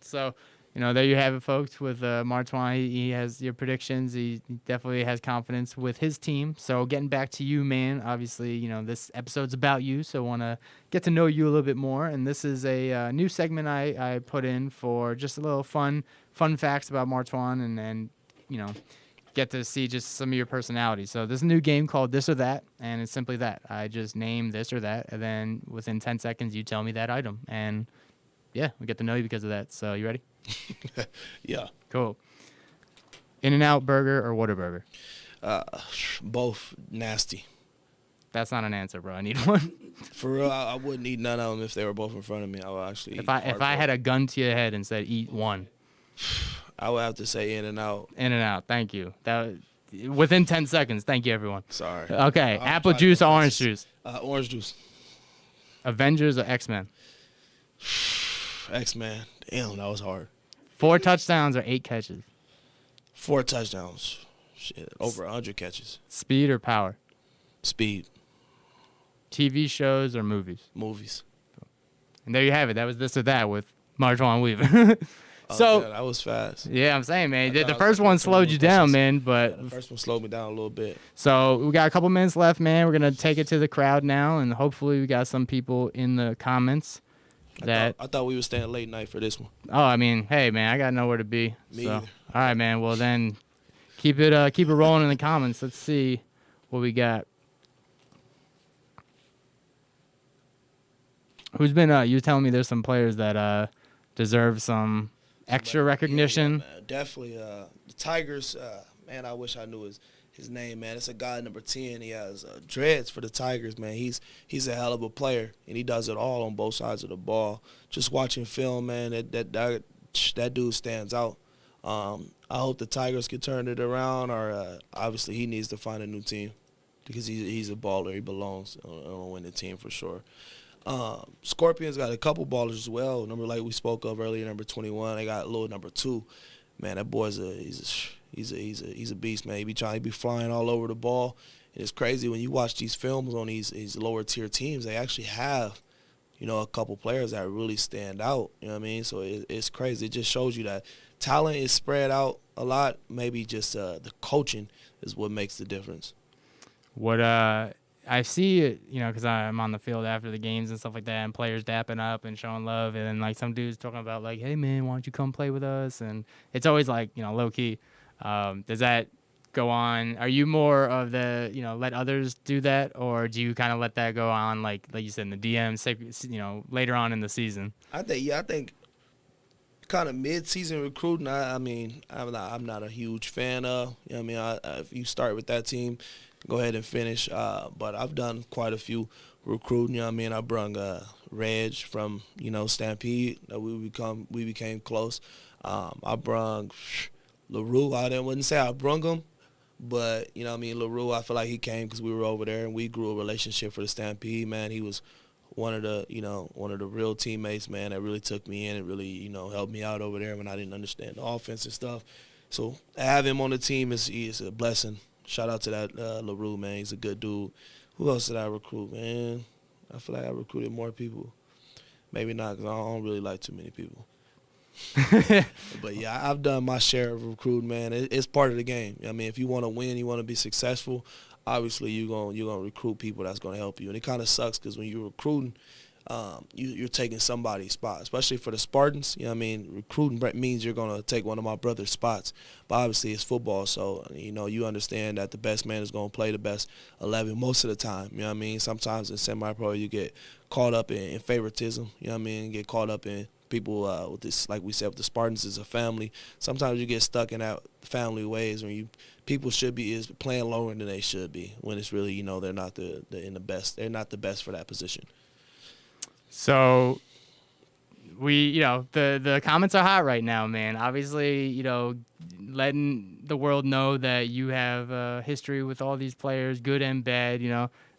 [SPEAKER 2] So, there you have it, folks, with Martwan. He has your predictions. He definitely has confidence with his team. So getting back to you, man, obviously, this episode's about you, so I want to get to know you a little bit more. And this is a new segment I put in for just a little fun facts about Martwan and get to see just some of your personality. So this is a new game called This or That, and it's simply that. I just name this or that, and then within 10 seconds, you tell me that item. And, yeah, we get to know you because of that. So you ready?
[SPEAKER 3] Yeah.
[SPEAKER 2] Cool. In-N-Out burger or Whataburger?
[SPEAKER 3] Both nasty.
[SPEAKER 2] That's not an answer, bro. I need one.
[SPEAKER 3] For real, I wouldn't eat none of them if they were both in front of me. I would actually
[SPEAKER 2] If I had a gun to your head and said eat one,
[SPEAKER 3] I would have to say In-N-Out.
[SPEAKER 2] In-N-Out. Thank you. Within 10 seconds. Thank you, everyone.
[SPEAKER 3] Sorry.
[SPEAKER 2] Okay. Apple juice or orange juice?
[SPEAKER 3] Orange juice.
[SPEAKER 2] Avengers or X-Men?
[SPEAKER 3] X-Men. Damn, that was hard.
[SPEAKER 2] 4 touchdowns or 8 catches?
[SPEAKER 3] 4 touchdowns. Shit, over 100 catches.
[SPEAKER 2] Speed or power?
[SPEAKER 3] Speed.
[SPEAKER 2] TV shows or movies?
[SPEAKER 3] Movies.
[SPEAKER 2] And there you have it. That was This or That with Marjwan Weaver. So
[SPEAKER 3] yeah, that was fast.
[SPEAKER 2] Yeah, I'm saying, man. The first one slowed you down, man. But
[SPEAKER 3] the first one slowed me down a little bit.
[SPEAKER 2] So we got a couple minutes left, man. We're gonna take it to the crowd now, and hopefully we got some people in the comments.
[SPEAKER 3] I thought we were staying late night for this one.
[SPEAKER 2] Oh, I mean, hey, man, I got nowhere to be.
[SPEAKER 3] Me
[SPEAKER 2] so.
[SPEAKER 3] either.
[SPEAKER 2] All right, man. Well, then keep it rolling in the comments. Let's see what we got. Who's been? You were telling me there's some players that deserve some extra recognition.
[SPEAKER 3] Yeah, definitely. The Tigers, man, I wish I knew his name, man. It's a guy number 10. He has dreads for the Tigers, man. He's a hell of a player, and he does it all on both sides of the ball. Just watching film, man, that dude stands out. I hope the Tigers can turn it around, or obviously he needs to find a new team because he's a baller. He belongs on a winning team for sure. Scorpions got a couple ballers as well. Number like we spoke of earlier, number 21. They got a little number 2. Man, that boy's he's a beast, man. He be flying all over the ball. And it's crazy when you watch these films on these lower tier teams. They actually have, a couple players that really stand out. You know what I mean? So it's crazy. It just shows you that talent is spread out a lot. Maybe just the coaching is what makes the difference.
[SPEAKER 2] What I see it, because I'm on the field after the games and stuff like that, and players dapping up and showing love, and then like some dudes talking about like, hey man, why don't you come play with us? And it's always like, low key. Does that go on? Are you more of the, let others do that, or do you kind of let that go on like you said in the DMs, later on in the season?
[SPEAKER 3] I think kind of mid-season recruiting. I mean, I'm not a huge fan of. If you start with that team, go ahead and finish. But I've done quite a few recruiting. I brung Reg from Stampede. We became close. I brung LaRue. Wouldn't say I brung him, but LaRue. I feel like he came because we were over there and we grew a relationship for the Stampede. Man, he was one of the real teammates, man, that really took me in and really helped me out over there when I didn't understand the offense and stuff. So to have him on the team is a blessing. Shout out to that LaRue, man. He's a good dude. Who else did I recruit, man? I feel like I recruited more people. Maybe not, because I don't really like too many people. But, yeah, I've done my share of recruiting, man. It's part of the game. If you want to win, you want to be successful, obviously you're gonna recruit people that's going to help you. And it kind of sucks because when you're recruiting, you're taking somebody's spot, especially for the Spartans. Recruiting means you're going to take one of my brother's spots. But obviously it's football, so, you understand that the best man is going to play the best 11 most of the time. Sometimes in semi-pro you get caught up in favoritism, get caught up in people with this, like we said, with the Spartans is a family. Sometimes you get stuck in that family ways when people should be playing lower than they should be when it's really, they're not they're not the best for that position.
[SPEAKER 2] So we, the comments are hot right now, man. Obviously, letting the world know that you have history with all these players, good and bad,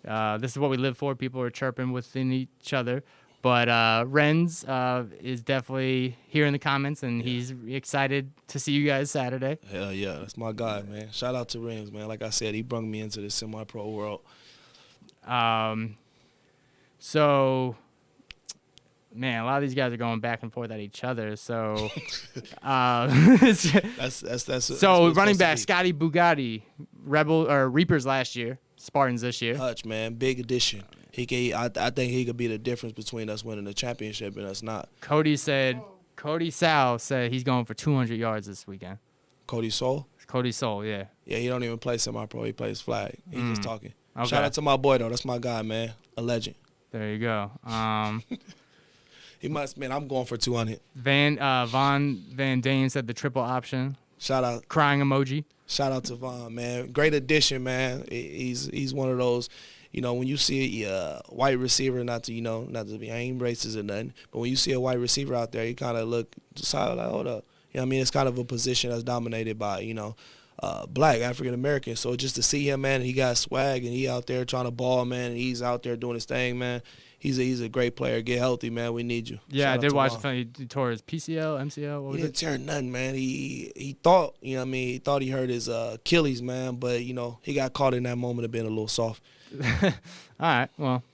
[SPEAKER 2] This is what we live for. People are chirping within each other. But Renz is definitely here in the comments, and he's excited to see you guys Saturday.
[SPEAKER 3] Hell yeah, that's my guy, man. Shout out to Rings, man. Like I said, he brought me into the semi-pro world.
[SPEAKER 2] So, man, a lot of these guys are going back and forth at each other. So,
[SPEAKER 3] that's
[SPEAKER 2] so running back Scotty Bugatti, Reapers last year, Spartans this year.
[SPEAKER 3] Hutch, man, big addition. I think he could be the difference between us winning the championship and us not.
[SPEAKER 2] Cody Sal said he's going for 200 yards this weekend.
[SPEAKER 3] Cody Soul?
[SPEAKER 2] Cody Soul, yeah.
[SPEAKER 3] Yeah, he don't even play semi-pro. He plays flag. He's just talking.
[SPEAKER 2] Okay.
[SPEAKER 3] Shout out to my boy, though. That's my guy, man. A legend.
[SPEAKER 2] There you go.
[SPEAKER 3] He must, man, I'm going for 200.
[SPEAKER 2] Von Van Dane said the triple option.
[SPEAKER 3] Shout out.
[SPEAKER 2] Crying emoji.
[SPEAKER 3] Shout out to Von, man. Great addition, man. He's one of those, when you see a white receiver, not to be, I ain't racist or nothing, but when you see a white receiver out there, you kind of look just like, hold up. It's kind of a position that's dominated by, black African-Americans. So just to see him, man, he got swag and he out there trying to ball, man, and he's out there doing his thing, man. He's a great player. Get healthy, man. We need you.
[SPEAKER 2] Yeah, I did watch the film. He tore his PCL, MCL. What was
[SPEAKER 3] he didn't tear nothing, man. He thought, he thought he hurt his Achilles, man, but, he got caught in that moment of being a little soft.
[SPEAKER 2] All right, well.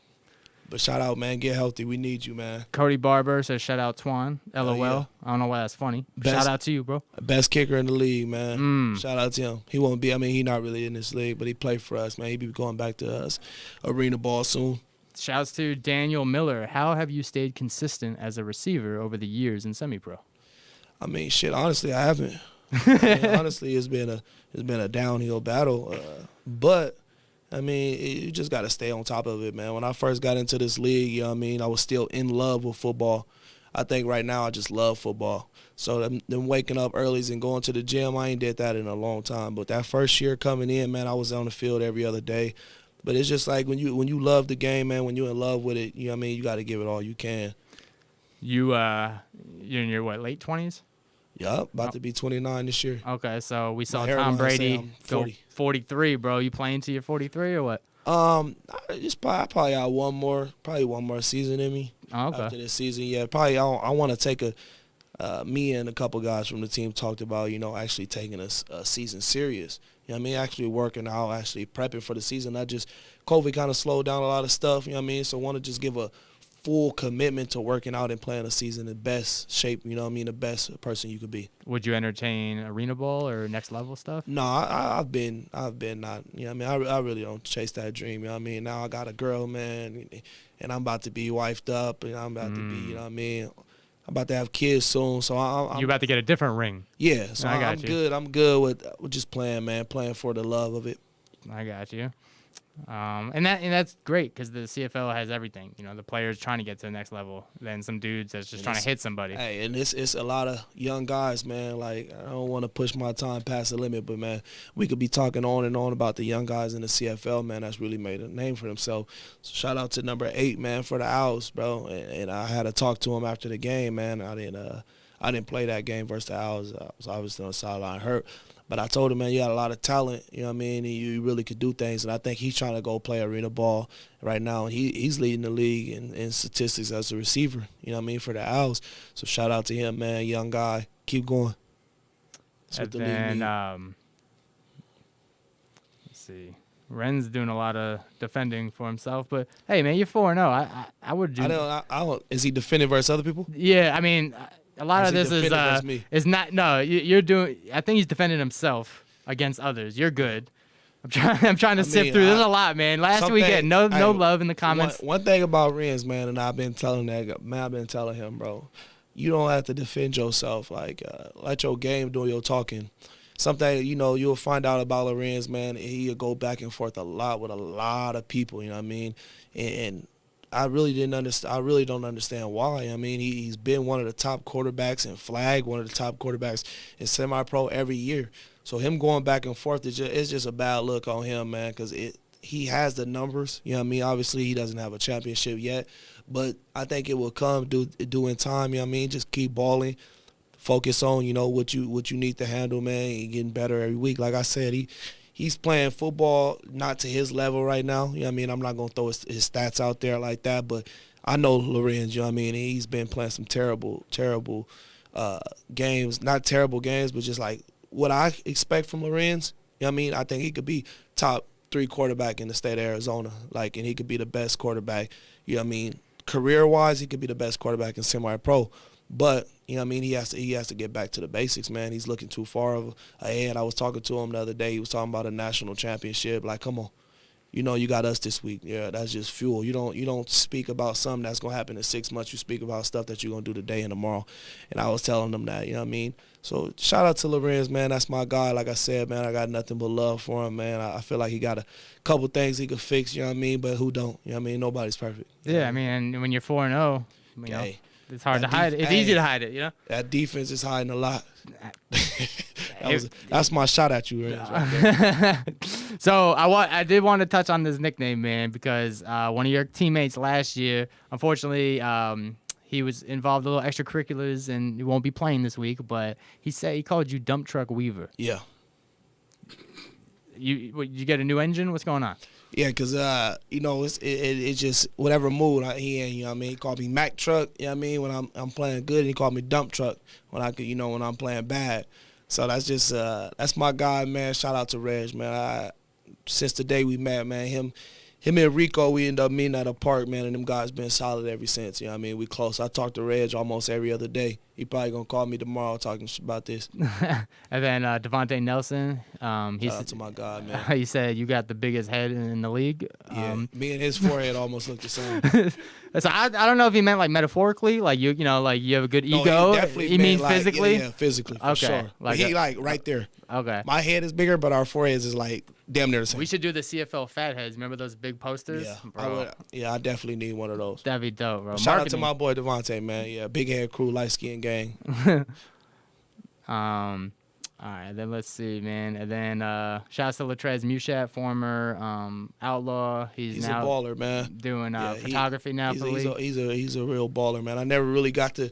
[SPEAKER 3] But shout out, man. Get healthy. We need you, man.
[SPEAKER 2] Cody Barber says shout out Twan. LOL.
[SPEAKER 3] Yeah.
[SPEAKER 2] I don't know why that's funny. Shout out to you, bro.
[SPEAKER 3] Best kicker in the league, man. Shout out to him. He won't be, he not really in this league, but he played for us, man. He be going back to us arena ball soon.
[SPEAKER 2] Shouts to Daniel Miller. How have you stayed consistent as a receiver over the years in semi-pro?
[SPEAKER 3] Shit, honestly, I haven't. Honestly, it's been a downhill battle. But you just got to stay on top of it, man. When I first got into this league, I was still in love with football. I think right now I just love football. So them waking up early and going to the gym, I ain't did that in a long time. But that first year coming in, man, I was on the field every other day. But it's just like when you love the game, man, when you're in love with it, you got to give it all you can.
[SPEAKER 2] You're in your, late 20s?
[SPEAKER 3] Yup, about to be 29 this year.
[SPEAKER 2] Okay, so we saw Tom Brady go 43, bro. You playing till you're 43 or what?
[SPEAKER 3] I probably got one more season in me.
[SPEAKER 2] Oh, okay.
[SPEAKER 3] After this season, yeah, probably I want to take me and a couple guys from the team talked about, actually taking a season serious. Actually working out, actually prepping for the season. Not just COVID kind of slowed down a lot of stuff, so I want to just give a full commitment to working out and playing a season in the best shape, the best person you could be.
[SPEAKER 2] Would you entertain arena ball or next level stuff?
[SPEAKER 3] No, I've been not, I really don't chase that dream, Now I got a girl, man, and I'm about to be wifed up, and I'm about to be, I'm about to have kids soon, so I'm
[SPEAKER 2] you about to get a different ring.
[SPEAKER 3] Yeah, so I'm good. I'm good with just playing, man, playing for the love of it.
[SPEAKER 2] I got you. And that's great because the CFL has everything. The players trying to get to the next level, then some dudes that's just trying to hit somebody.
[SPEAKER 3] Hey, and it's a lot of young guys, man. Like, I don't want to push my time past the limit, but, man, we could be talking on and on about the young guys in the CFL, man, that's really made a name for themselves. So shout out to number 8, man, for the Owls, bro. And I had to talk to him after the game, man. I didn't play that game versus the Owls. I was obviously on the sideline hurt. But I told him, man, you got a lot of talent, and you really could do things. And I think he's trying to go play arena ball right now. And he's leading the league in statistics as a receiver, for the Owls. So shout out to him, man, young guy. Keep going.
[SPEAKER 2] That's what the league needs. Let's see. Ren's doing a lot of defending for himself. But, hey, man, you're 4-0. I would do.
[SPEAKER 3] I don't. Is he defending versus other people?
[SPEAKER 2] Yeah, a lot of this is not. No, you're doing. I think he's defending himself against others. You're good. I'm trying to sift through. There's a lot, man. Last weekend, no love in the comments.
[SPEAKER 3] One thing about Renz, man, and I've been telling him, bro, you don't have to defend yourself. Like, let your game do your talking. Something you'll find out about Lorenz, man. He'll go back and forth a lot with a lot of people. And I really didn't understand. I really don't understand why. He's been one of the top quarterbacks in flag, one of the top quarterbacks in semi-pro every year. So him going back and forth it's just a bad look on him, man, because he has the numbers. Obviously he doesn't have a championship yet, but I think it will come due in time. Just keep balling, focus on what you need to handle, man, and getting better every week. Like I said, he's playing football not to his level right now. You know what I mean? I'm not going to throw his stats out there like that, but I know Lorenz, you know what I mean? He's been playing some terrible games. Not terrible games, but just like what I expect from Lorenz. You know what I mean? I think he could be top 3 quarterback in the state of Arizona. Like, and he could be the best quarterback. You know what I mean? Career-wise, he could be the best quarterback in semi-pro. But, you know what I mean, he has to get back to the basics, man. He's looking too far ahead. I was talking to him the other day. He was talking about a national championship. Like, come on. You know you got us this week. Yeah, that's just fuel. You don't speak about something that's going to happen in 6 months. You speak about stuff that you're going to do today and tomorrow. And I was telling them that, you know what I mean? So shout out to Lorenz, man. That's my guy. Like I said, man, I got nothing but love for him, man. I feel like he got a couple things he could fix, you know what I mean? But who don't? You know what I mean? Nobody's perfect.
[SPEAKER 2] Yeah, I mean, and when you're 4-0, you know,
[SPEAKER 3] Hey,
[SPEAKER 2] it's hard to hide it. It's easy to hide it, you know?
[SPEAKER 3] That defense is hiding a lot. That's my shot at you, right?
[SPEAKER 2] So I did want to touch on this nickname, man, because one of your teammates last year, unfortunately, he was involved in a little extracurriculars and he won't be playing this week. But he said he called you Dump Truck Weaver.
[SPEAKER 3] Yeah.
[SPEAKER 2] You get a new engine? What's going on?
[SPEAKER 3] Yeah, because, you know, it's just whatever mood he in, you know what I mean? He called me Mac Truck, you know what I mean, when I'm playing good. And he called me Dump Truck when I'm playing bad. So that's just, that's my guy, man. Shout out to Reg, man. Since the day we met, man, him and Rico, we ended up meeting at a park, man, and them guys been solid ever since, you know what I mean? We close. I talk to Reg almost every other day. He probably going to call me tomorrow talking about this.
[SPEAKER 2] And then Devontae Nelson.
[SPEAKER 3] Shout out to my guy, man.
[SPEAKER 2] He said you got the biggest head in the league.
[SPEAKER 3] Yeah, me and his forehead almost look the same.
[SPEAKER 2] So I don't know if he meant like metaphorically, like you know, like you have a good ego.
[SPEAKER 3] No, he definitely
[SPEAKER 2] mean
[SPEAKER 3] like,
[SPEAKER 2] physically?
[SPEAKER 3] Yeah, physically, for sure.
[SPEAKER 2] Like
[SPEAKER 3] but he like right there.
[SPEAKER 2] Okay.
[SPEAKER 3] My head is bigger, but our foreheads is like damn near the same.
[SPEAKER 2] We should do the CFL Fat Heads. Remember those big posters?
[SPEAKER 3] Yeah,
[SPEAKER 2] bro.
[SPEAKER 3] I definitely need one of those.
[SPEAKER 2] That'd be dope, bro.
[SPEAKER 3] Shout out to my boy Devontae, man. Yeah, big head crew, light skin gang.
[SPEAKER 2] All right, then let's see, man. And then shouts to Latrez Mushat, former Outlaw. He's now
[SPEAKER 3] a baller, man.
[SPEAKER 2] Doing photography now for the league.
[SPEAKER 3] He's a real baller, man. I never really got to.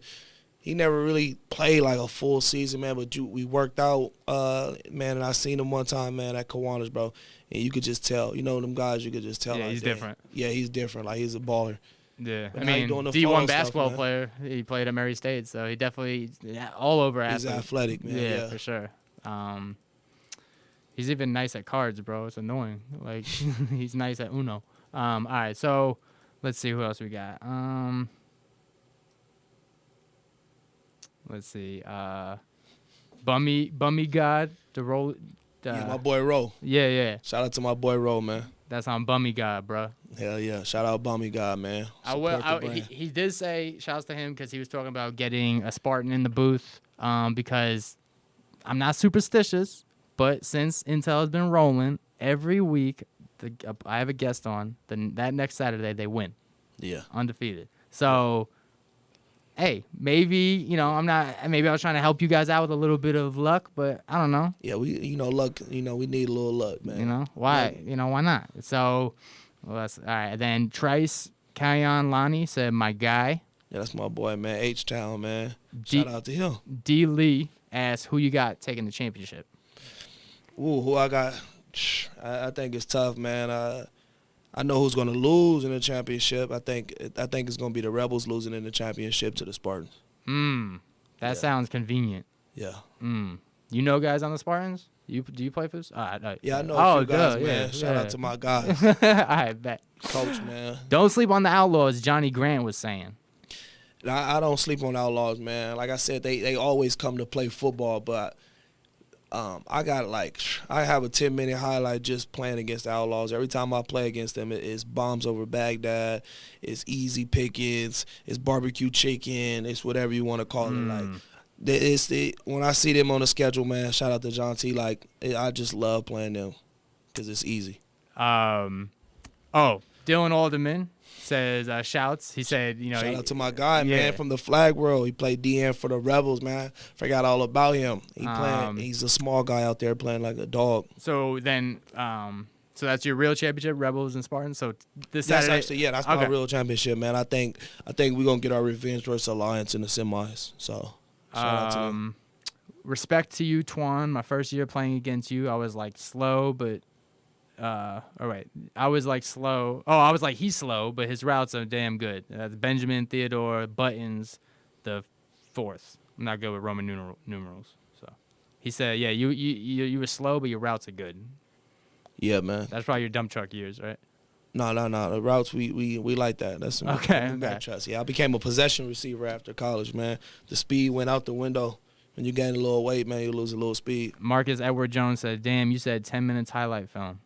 [SPEAKER 3] He never really played like a full season, man. But we worked out, man, and I seen him one time, man, at Kiwanis, bro. And you could just tell, you know, them guys, you could just tell.
[SPEAKER 2] Yeah,
[SPEAKER 3] like,
[SPEAKER 2] he's different.
[SPEAKER 3] Yeah, he's different. Like, he's a baller.
[SPEAKER 2] Yeah,
[SPEAKER 3] But
[SPEAKER 2] I
[SPEAKER 3] now he
[SPEAKER 2] mean,
[SPEAKER 3] doing the
[SPEAKER 2] D1
[SPEAKER 3] fall
[SPEAKER 2] basketball
[SPEAKER 3] stuff,
[SPEAKER 2] player. He played at Murray State, so he definitely all over athlete.
[SPEAKER 3] He's athletic, man. Yeah,
[SPEAKER 2] for sure. He's even nice at cards, bro. It's annoying. Like he's nice at Uno. All right, so let's see who else we got. Let's see. Bummy God, the roll.
[SPEAKER 3] Yeah, my boy Ro.
[SPEAKER 2] Yeah.
[SPEAKER 3] Shout out to my boy Ro, man.
[SPEAKER 2] That's on Bummy God, bro.
[SPEAKER 3] Hell yeah. Shout out Bummy God, man.
[SPEAKER 2] He did say shouts to him because he was talking about getting a Spartan in the booth because I'm not superstitious, but since Intel has been rolling, every week I have a guest on. That next Saturday, they win.
[SPEAKER 3] Yeah.
[SPEAKER 2] Undefeated. So, hey, maybe, maybe I was trying to help you guys out with a little bit of luck, but I don't know.
[SPEAKER 3] Yeah, luck, we need a little luck, man.
[SPEAKER 2] Why? Why not? So, that's all right. Then Trice Kayan Lani said, my guy.
[SPEAKER 3] Yeah, that's my boy, man. H-Town, man. Shout out to him.
[SPEAKER 2] D. Lee asked, who you got taking the championship?
[SPEAKER 3] Ooh, who I got? I think it's tough, man. I know who's going to lose in the championship. I think it's going to be the Rebels losing in the championship to the Spartans.
[SPEAKER 2] That sounds convenient.
[SPEAKER 3] Yeah.
[SPEAKER 2] You know guys on the Spartans? Do you play for this?
[SPEAKER 3] Yeah, I know a few guys,
[SPEAKER 2] good,
[SPEAKER 3] man.
[SPEAKER 2] Yeah,
[SPEAKER 3] Shout out to my guys.
[SPEAKER 2] I bet.
[SPEAKER 3] Coach, man.
[SPEAKER 2] Don't sleep on the Outlaws, Johnny Grant was saying.
[SPEAKER 3] I don't sleep on Outlaws, man. Like I said, they always come to play football, but I have a 10-minute highlight just playing against the Outlaws. Every time I play against them, it's bombs over Baghdad, it's easy pickings, it's barbecue chicken, it's whatever you want to call it. Like, when I see them on the schedule, man, shout out to John T. Like, I just love playing them because it's easy.
[SPEAKER 2] Dylan Alderman says shouts. He said,
[SPEAKER 3] shout out to my guy, man, from the flag world. He played DN for the Rebels, man. Forgot all about him. He's a small guy out there playing like a dog.
[SPEAKER 2] So then, so that's your real championship, Rebels and Spartans. So this Saturday,
[SPEAKER 3] that's my real championship, man. I think we're gonna get our revenge versus Alliance in the semis. So shout out to them.
[SPEAKER 2] respect to you, Twan. My first year playing against you, I was like slow, but I was like slow. Oh, I was like he's slow, but his routes are damn good. That's Benjamin Theodore Buttons, the fourth. I'm not good with Roman numerals, so he said, yeah, you were slow, but your routes are good.
[SPEAKER 3] Yeah, man.
[SPEAKER 2] That's probably your dump truck years, right?
[SPEAKER 3] No. The routes we like that. That's some back trucks. Yeah, I became a possession receiver after college, man. The speed went out the window. When you gain a little weight, man, you lose a little speed.
[SPEAKER 2] Marcus Edward Jones said, "Damn, you said 10 minutes highlight film."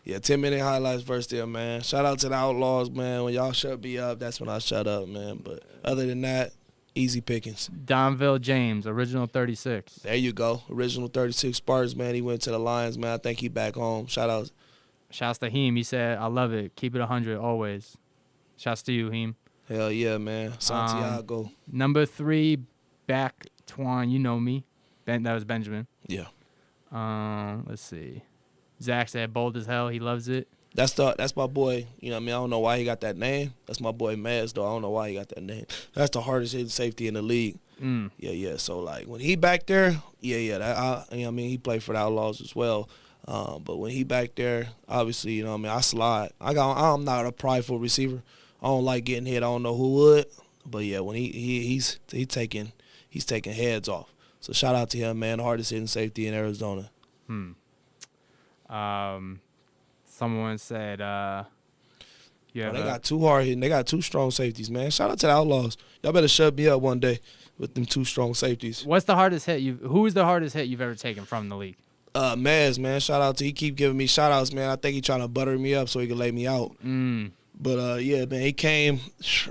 [SPEAKER 3] Yeah, 10-minute highlights versus them, man. Shout out to the Outlaws, man. When y'all shut me up, that's when I shut up, man. But other than that, easy pickings.
[SPEAKER 2] Donville James, original 36.
[SPEAKER 3] There you go. Original 36 Spartans, man. He went to the Lions, man. I think he back home. Shout out.
[SPEAKER 2] Shouts to Heem. He said, "I love it. Keep it 100 always." Shouts to you, Heem.
[SPEAKER 3] Hell yeah, man. Santiago.
[SPEAKER 2] Number 3, back Twan. You know me. That was Benjamin.
[SPEAKER 3] Yeah.
[SPEAKER 2] Let's see. Zach said, "Bold as hell. He loves it."
[SPEAKER 3] That's my boy. You know what I mean? I don't know why he got that name. That's my boy Maz, though. I don't know why he got that name. That's the hardest hitting safety in the league. Yeah. So, like, when he back there, you know what I mean? He played for the Outlaws as well. But when he back there, obviously, you know what I mean? I slide. I'm not a prideful receiver. I don't like getting hit. I don't know who would. But, yeah, when he's taking heads off. So, shout out to him, man. The hardest hitting safety in Arizona.
[SPEAKER 2] Someone said,
[SPEAKER 3] they got two hard hitting. They got 2 strong safeties, man. Shout out to the Outlaws. Y'all better shut me up one day with them 2 strong safeties.
[SPEAKER 2] What's the hardest hit who is the hardest hit you've ever taken from the league?
[SPEAKER 3] Maz, man. Shout out to he keep giving me shout outs, man. I think he trying to butter me up so he can lay me out. But yeah, man, he came,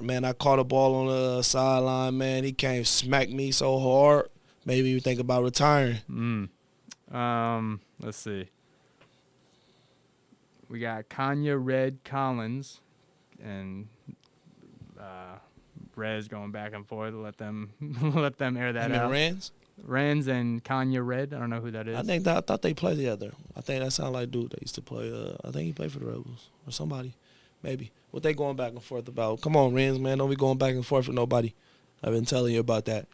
[SPEAKER 3] man, I caught a ball on the sideline, man. He came, smacked me so hard, made me think about retiring.
[SPEAKER 2] Let's see. We got Kanya Red Collins and Rez going back and forth. Let them air that out. Renz and Kanya Red. I don't know who that is.
[SPEAKER 3] I thought they played together. I think that sounded like dude. They used to play. I think he played for the Rebels or somebody, maybe. What they going back and forth about? Come on, Renz, man. Don't be going back and forth with nobody. I've been telling you about that.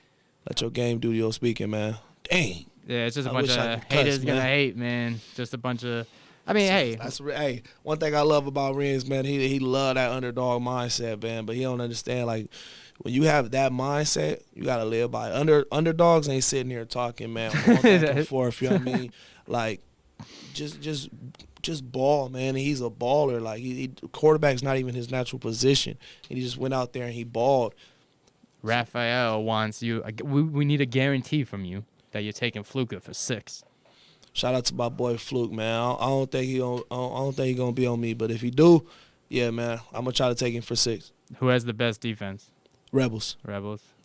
[SPEAKER 3] Let your game do your speaking, man. Dang.
[SPEAKER 2] Yeah, it's just a bunch of haters gonna hate, man. Just a bunch of. I mean, hey,
[SPEAKER 3] one thing I love about Renz, man, he love that underdog mindset, man. But he don't understand, like, when you have that mindset, you gotta live by it. Underdogs ain't sitting here talking, man, going back and forth. You know what I mean? Like, just ball, man. And he's a baller. Like, quarterback's not even his natural position, and he just went out there and he balled.
[SPEAKER 2] Raphael wants you. We need a guarantee from you that you're taking Fluka for 6.
[SPEAKER 3] Shout out to my boy Fluke, man. I don't think he gonna be on me, but if he do, yeah, man, I'm gonna try to take him for 6.
[SPEAKER 2] Who has the best defense?
[SPEAKER 3] Rebels.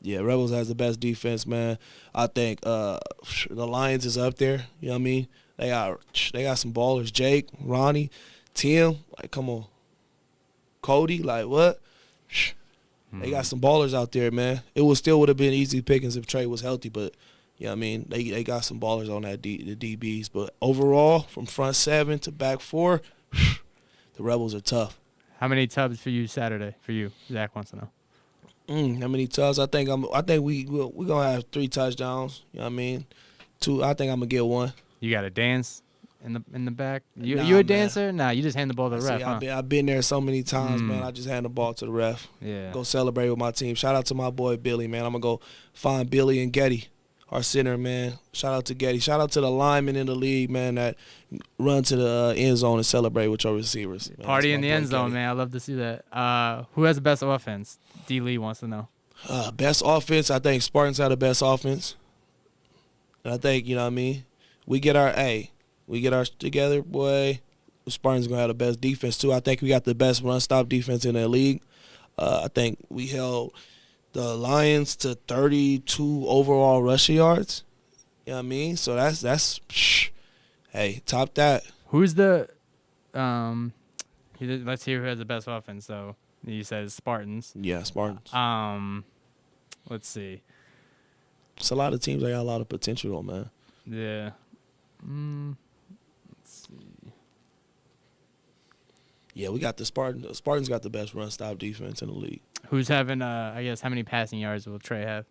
[SPEAKER 3] Yeah, Rebels has the best defense, man. I think the Lions is up there. You know what I mean? They got some ballers. Jake, Ronnie, Tim. Like, come on. Cody, like, what? They got some ballers out there, man. It would have been easy pickings if Trey was healthy, but. Yeah, I mean, they got some ballers on that the DBs. But overall, from front 7 to back 4, the Rebels are tough.
[SPEAKER 2] How many tubs for you Saturday? For you, Zach wants to know.
[SPEAKER 3] How many tubs? I think we're gonna have 3 touchdowns. You know what I mean? 2. I think I'm gonna get 1.
[SPEAKER 2] You got to dance in the back. You a dancer? Nah, you just hand the ball to the ref.
[SPEAKER 3] I've been there so many times, man. I just hand the ball to the ref.
[SPEAKER 2] Yeah.
[SPEAKER 3] Go celebrate with my team. Shout out to my boy Billy, man. I'm gonna go find Billy and Getty. Our center, man. Shout out to Getty. Shout out to the linemen in the league, man, that run to the end zone and celebrate with your receivers. Man.
[SPEAKER 2] Party in the end zone, man. I love to see that. Who has the best offense? D. Lee wants to know.
[SPEAKER 3] Best offense, I think Spartans have the best offense. And I think, you know what I mean, we get ours together, boy. Spartans going to have the best defense, too. I think we got the best run-stop defense in the league. I think we held the Lions to 32 overall rushing yards. You know what I mean? So that's hey, top that.
[SPEAKER 2] Who's the let's hear who has the best offense. So you said Spartans.
[SPEAKER 3] Yeah, Spartans.
[SPEAKER 2] Let's see.
[SPEAKER 3] It's a lot of teams that got a lot of potential though, man.
[SPEAKER 2] Yeah. Let's see.
[SPEAKER 3] Yeah, we got the Spartans. The Spartans got the best run stop defense in the league.
[SPEAKER 2] Who's having, I guess, how many passing yards will Trey have?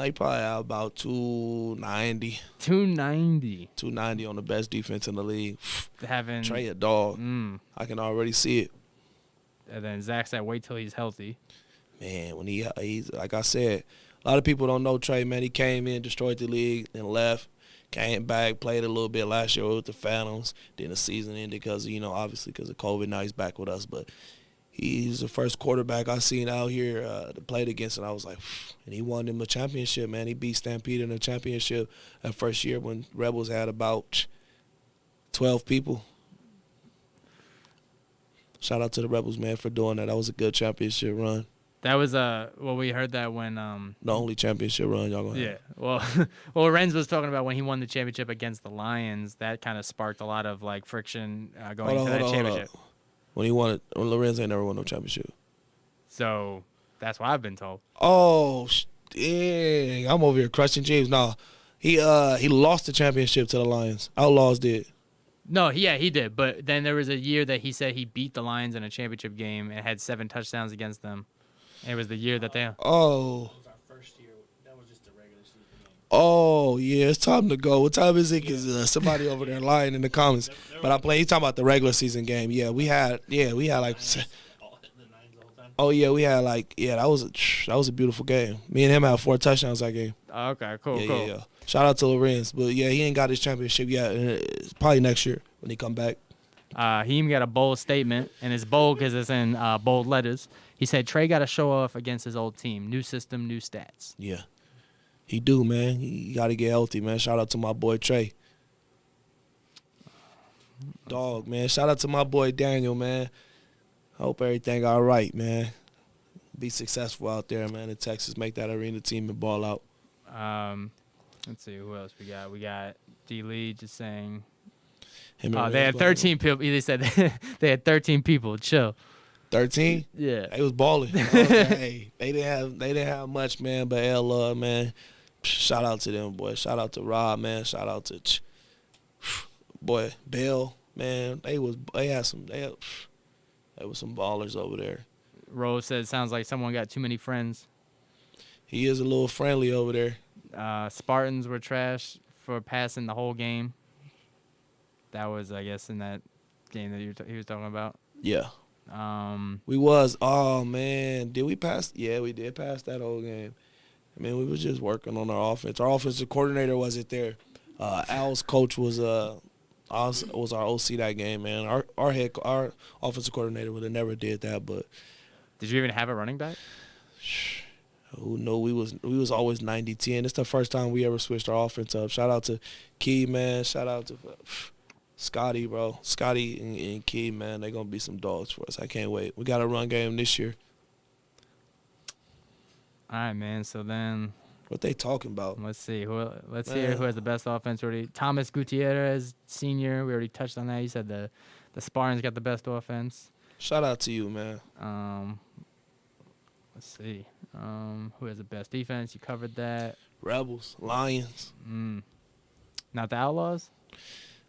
[SPEAKER 3] He probably had about 290.
[SPEAKER 2] 290.
[SPEAKER 3] 290 on the best defense in the league.
[SPEAKER 2] Having
[SPEAKER 3] Trey a dog.
[SPEAKER 2] Mm.
[SPEAKER 3] I can already see it.
[SPEAKER 2] And then Zach said, wait till he's healthy.
[SPEAKER 3] Man, when he's like I said, a lot of people don't know Trey, man. He came in, destroyed the league, and left. Came back, played a little bit last year with the Phantoms. Then the season ended because, obviously because of COVID. Now he's back with us. But he's the first quarterback I seen out here to play against, and I was like, and he won him a championship, man. He beat Stampede in a championship that first year when Rebels had about 12 people. Shout out to the Rebels, man, for doing that. That was a good championship run.
[SPEAKER 2] That was we heard that when
[SPEAKER 3] the only championship run y'all gonna have.
[SPEAKER 2] Yeah. Well, Renz was talking about when he won the championship against the Lions. That kind of sparked a lot of like friction going into that championship.
[SPEAKER 3] When he won it, Lorenz ain't never won no championship.
[SPEAKER 2] So that's what I've been told.
[SPEAKER 3] Oh, dang. I'm over here crushing James. No, he lost the championship to the Lions. Outlaws did.
[SPEAKER 2] No, yeah, he did. But then there was a year that he said he beat the Lions in a championship game and had 7 touchdowns against them. And it was the year that they.
[SPEAKER 3] Oh.
[SPEAKER 4] That was our first year. That was just a regular season game.
[SPEAKER 3] Oh yeah, it's time to go. What time is it? Cause somebody over there lying in the comments. But he's talking about the regular season game. Yeah, we had like. Oh yeah, we had like that was a beautiful game. Me and him had 4 touchdowns that game.
[SPEAKER 2] Okay, cool.
[SPEAKER 3] Yeah. Shout out to Lorenz, but yeah, he ain't got his championship yet. It's probably next year when he come back.
[SPEAKER 2] He even got a bold statement, and it's bold because it's in bold letters. He said Trey got to show off against his old team. New system, new stats.
[SPEAKER 3] Yeah, he do, man. He got to get healthy, man. Shout out to my boy Trey. Dog, man. Shout out to my boy Daniel, man. I hope everything all right, man. Be successful out there, man, in Texas. Make that arena team and ball out.
[SPEAKER 2] Let's see who else we got. We got D. Lee just saying.
[SPEAKER 3] They
[SPEAKER 2] had 13 people. They said they had 13 people. Chill.
[SPEAKER 3] 13?
[SPEAKER 2] Yeah.
[SPEAKER 3] They was balling. Hey, they didn't have much, man, but love, man. Shout out to them, boy. Shout out to Rob, man. Shout out to boy Bill, man. They was some ballers over there.
[SPEAKER 2] Rose said, sounds like someone got too many friends.
[SPEAKER 3] He is a little friendly over there.
[SPEAKER 2] Spartans were trash for passing the whole game. That was, I guess, in that game that he was talking about.
[SPEAKER 3] Yeah. We was. Oh, man. Did we pass? Yeah, we did pass that whole game. I mean, we was just working on our offense. Our offensive coordinator wasn't there. Al's coach was our OC that game, man. Our offensive coordinator would have never did that, but.
[SPEAKER 2] Did you even have a running back?
[SPEAKER 3] Who knew we was always 90-10. It's the first time we ever switched our offense up. Shout out to Key, man. Shout out to Scotty, bro. Scotty and Key, man. They're going to be some dogs for us. I can't wait. We got a run game this year.
[SPEAKER 2] All right, man. So then.
[SPEAKER 3] What they talking about?
[SPEAKER 2] Let's see. Let's hear who has the best offense already. Thomas Gutierrez, senior. We already touched on that. You said the Spartans got the best offense.
[SPEAKER 3] Shout out to you, man.
[SPEAKER 2] Let's see. Who has the best defense? You covered that.
[SPEAKER 3] Rebels, Lions.
[SPEAKER 2] Not the Outlaws?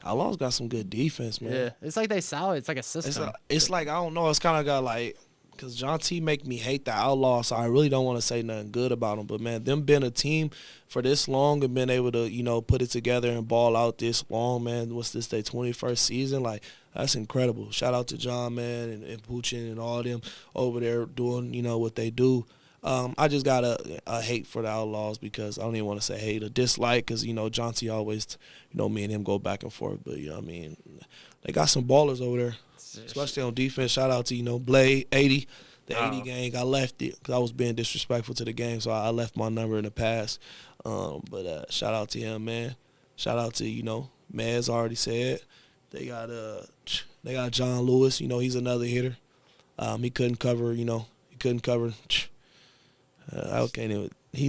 [SPEAKER 3] Outlaws got some good defense, man.
[SPEAKER 2] Yeah. It's like they solid. It's like a system.
[SPEAKER 3] It's like, I don't know. It's kind of got like, because John T make me hate the Outlaws, so I really don't want to say nothing good about them. But, man, them been a team for this long and been able to, put it together and ball out this long, man. What's this, their 21st season? Like, that's incredible. Shout out to John, man, and Puchin and all them over there doing, what they do. I just got a hate for the Outlaws because I don't even want to say hate, a dislike because, John T always, me and him go back and forth. But, they got some ballers over there, especially on defense. Shout out to, Blade, 80, the 80 gang. I left it because I was being disrespectful to the game, so I left my number in the past. But shout out to him, man. Shout out to, Mez already said. They got John Lewis. He's another hitter. He couldn't cover. He's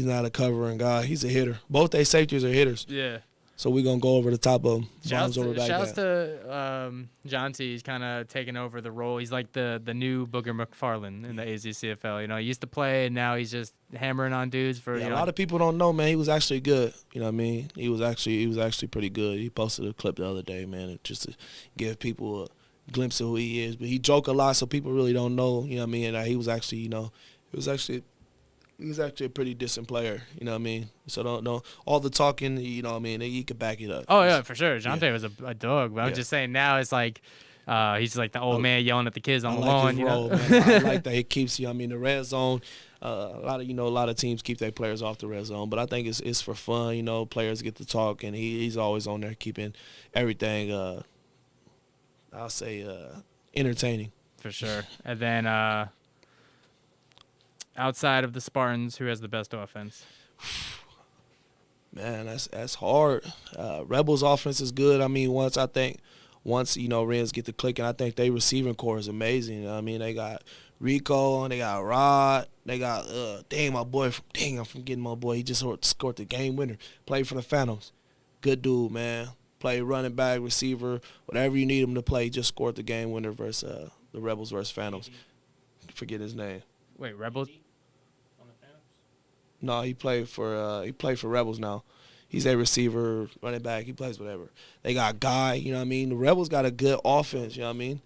[SPEAKER 3] not a covering guy. He's a hitter. Both their safeties are hitters.
[SPEAKER 2] Yeah.
[SPEAKER 3] So we're going to go over the top of them.
[SPEAKER 2] Shouts to John T. He's kind of taking over the role. He's like the new Booger McFarland in the AZCFL. He used to play, and now he's just hammering on dudes for.
[SPEAKER 3] A lot of people don't know, man. He was actually good. You know what I mean? He was actually pretty good. He posted a clip the other day, man, just to give people a glimpse of who he is. But he joke a lot, so people really don't know. You know what I mean? And he was actually, He's actually a pretty decent player, you know what I mean? So don't all the talking, you know what I mean, he could back it up.
[SPEAKER 2] Oh, yeah, for sure. Jonte was a dog, but I'm
[SPEAKER 3] Yeah.
[SPEAKER 2] just saying now it's like he's like the old man yelling at the kids on
[SPEAKER 3] I
[SPEAKER 2] the
[SPEAKER 3] like
[SPEAKER 2] lawn,
[SPEAKER 3] his
[SPEAKER 2] you
[SPEAKER 3] role,
[SPEAKER 2] know?
[SPEAKER 3] man. I like that. It keeps you, I mean, the red zone, a lot of teams keep their players off the red zone, but I think it's for fun, you know, players get to talk, and he's always on there keeping everything, I'll say, entertaining.
[SPEAKER 2] For sure. And then outside of the Spartans, who has the best offense?
[SPEAKER 3] Man, that's hard. Rebels offense is good. I mean, once you know Reds get to clicking, I think they receiving core is amazing. You know what I mean, they got Rico, they got Rod, they got I'm forgetting my boy. He just scored the game winner. Played for the Phantoms. Good dude, man. Play running back, receiver, whatever you need him to play. Just scored the game winner versus the Rebels versus Phantoms. Forget his name.
[SPEAKER 2] Wait, Rebels?
[SPEAKER 4] On the Phantoms?
[SPEAKER 3] No, he played for Rebels now. He's a receiver, running back. He plays whatever. They got Guy, you know what I mean? The Rebels got a good offense, you know what I mean?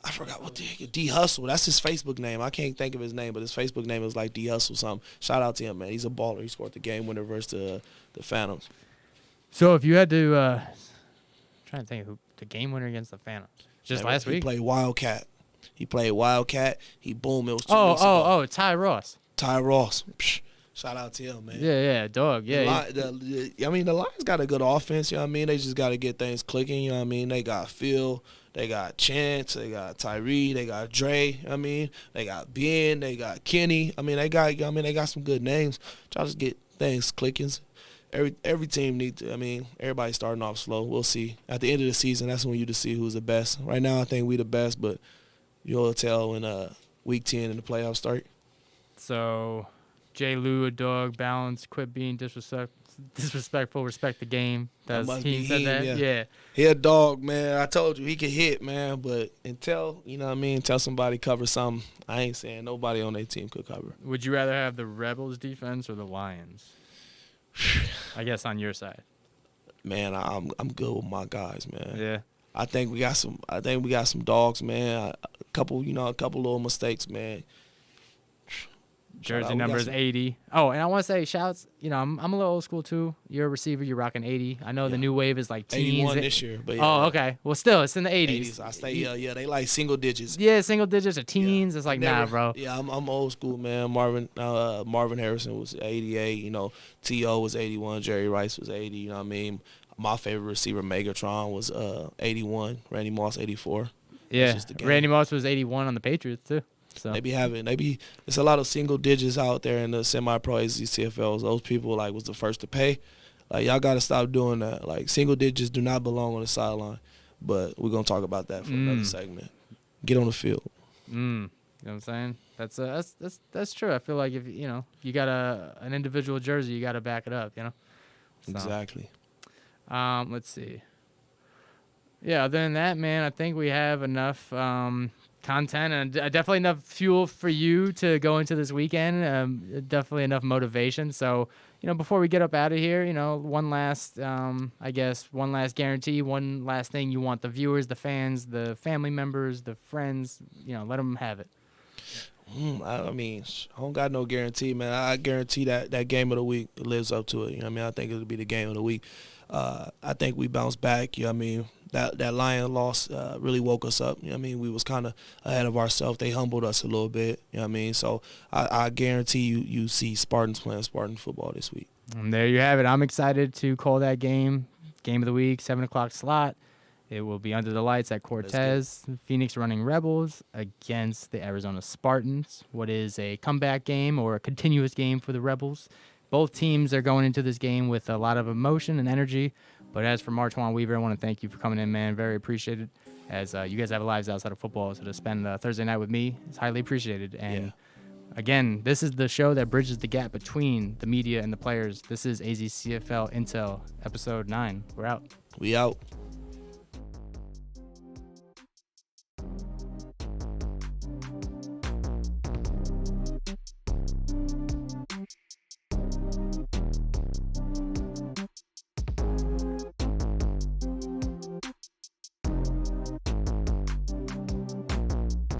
[SPEAKER 3] I forgot what D Hustle. That's his Facebook name. I can't think of his name, but his Facebook name is like D Hustle something. Shout out to him, man. He's a baller. He scored the game winner versus the Phantoms.
[SPEAKER 2] So if you had to, trying to think who the game winner against the Phantoms, just last week.
[SPEAKER 3] He played Wildcat. He boom. It was 2 weeks ago.
[SPEAKER 2] Oh, Ty Ross.
[SPEAKER 3] Ty Ross. Psh, shout out to him, man.
[SPEAKER 2] Yeah, dog. Yeah.
[SPEAKER 3] I mean, the Lions got a good offense. You know what I mean? They just got to get things clicking. You know what I mean? They got Phil. They got Chance. They got Tyree. They got Dre. I mean, they got Ben. They got Kenny. I mean, they got some good names. Try to get things clicking. Every team needs to. I mean, everybody's starting off slow. We'll see. At the end of the season, that's when you just see who's the best. Right now, I think we the best, but you'll tell when week 10 and the playoffs start.
[SPEAKER 2] So, J. Lou, a dog, balance, quit being disrespectful, respect the game. That's he said that. Yeah.
[SPEAKER 3] He a dog, man. I told you he can hit, man. But until somebody cover something, I ain't saying nobody on their team could cover.
[SPEAKER 2] Would you rather have the Rebels defense or the Lions? I guess on your side.
[SPEAKER 3] Man, I'm good with my guys, man.
[SPEAKER 2] Yeah.
[SPEAKER 3] I think we got some dogs, man. A couple little mistakes, man.
[SPEAKER 2] Jersey number is 80. Oh, and I want to say shouts. You know, I'm a little old school too. You're a receiver. You're rocking 80. I know the new wave is like teens.
[SPEAKER 3] 81 this year, but yeah.
[SPEAKER 2] Oh, okay. Well, still, it's in the 80s.
[SPEAKER 3] I stay, they like single digits.
[SPEAKER 2] Yeah, single digits or teens. It's like,
[SPEAKER 3] Never,
[SPEAKER 2] nah, bro.
[SPEAKER 3] Yeah, I'm old school, man. Marvin Harrison was 88. You know, T.O. was 81. Jerry Rice was 80. You know what I mean? My favorite receiver, Megatron, was 81. Randy Moss, 84.
[SPEAKER 2] Yeah, Randy Moss was 81 on the Patriots too. So
[SPEAKER 3] It's a lot of single digits out there in the semi-pro AZCFLs. Those people was the first to pay. Like, y'all got to stop doing that. Like, single digits do not belong on the sideline. But we're gonna talk about that for another segment. Get on the field.
[SPEAKER 2] You know what I'm saying? That's true. I feel like if you got an individual jersey, you got to back it up. You know. So,
[SPEAKER 3] exactly.
[SPEAKER 2] Let's see. Yeah. Other than that, man, I think we have enough content and definitely enough fuel for you to go into this weekend. Definitely enough motivation. So, before we get up out of here, one last guarantee, one last thing you want the viewers, the fans, the family members, the friends, let them have it.
[SPEAKER 3] I mean, I don't got no guarantee, man. I guarantee that game of the week lives up to it. You know what I mean? I think it'll be the game of the week. I think we bounce back. You know what I mean? That Lion loss really woke us up. You know what I mean? We was kind of ahead of ourselves. They humbled us a little bit. You know what I mean? So I guarantee you see Spartans playing Spartan football this week.
[SPEAKER 2] And there you have it. I'm excited to call that game of the week, 7 o'clock slot. It will be under the lights at Cortez. Phoenix running Rebels against the Arizona Spartans. What is a comeback game or a continuous game for the Rebels? Both teams are going into this game with a lot of emotion and energy. But as for Martwan Weaver, I want to thank you for coming in, man. Very appreciated. As you guys have lives outside of football, so to spend Thursday night with me is highly appreciated. And again, this is the show that bridges the gap between the media and the players. This is AZCFL Intel, episode 9. We're out.
[SPEAKER 3] We out.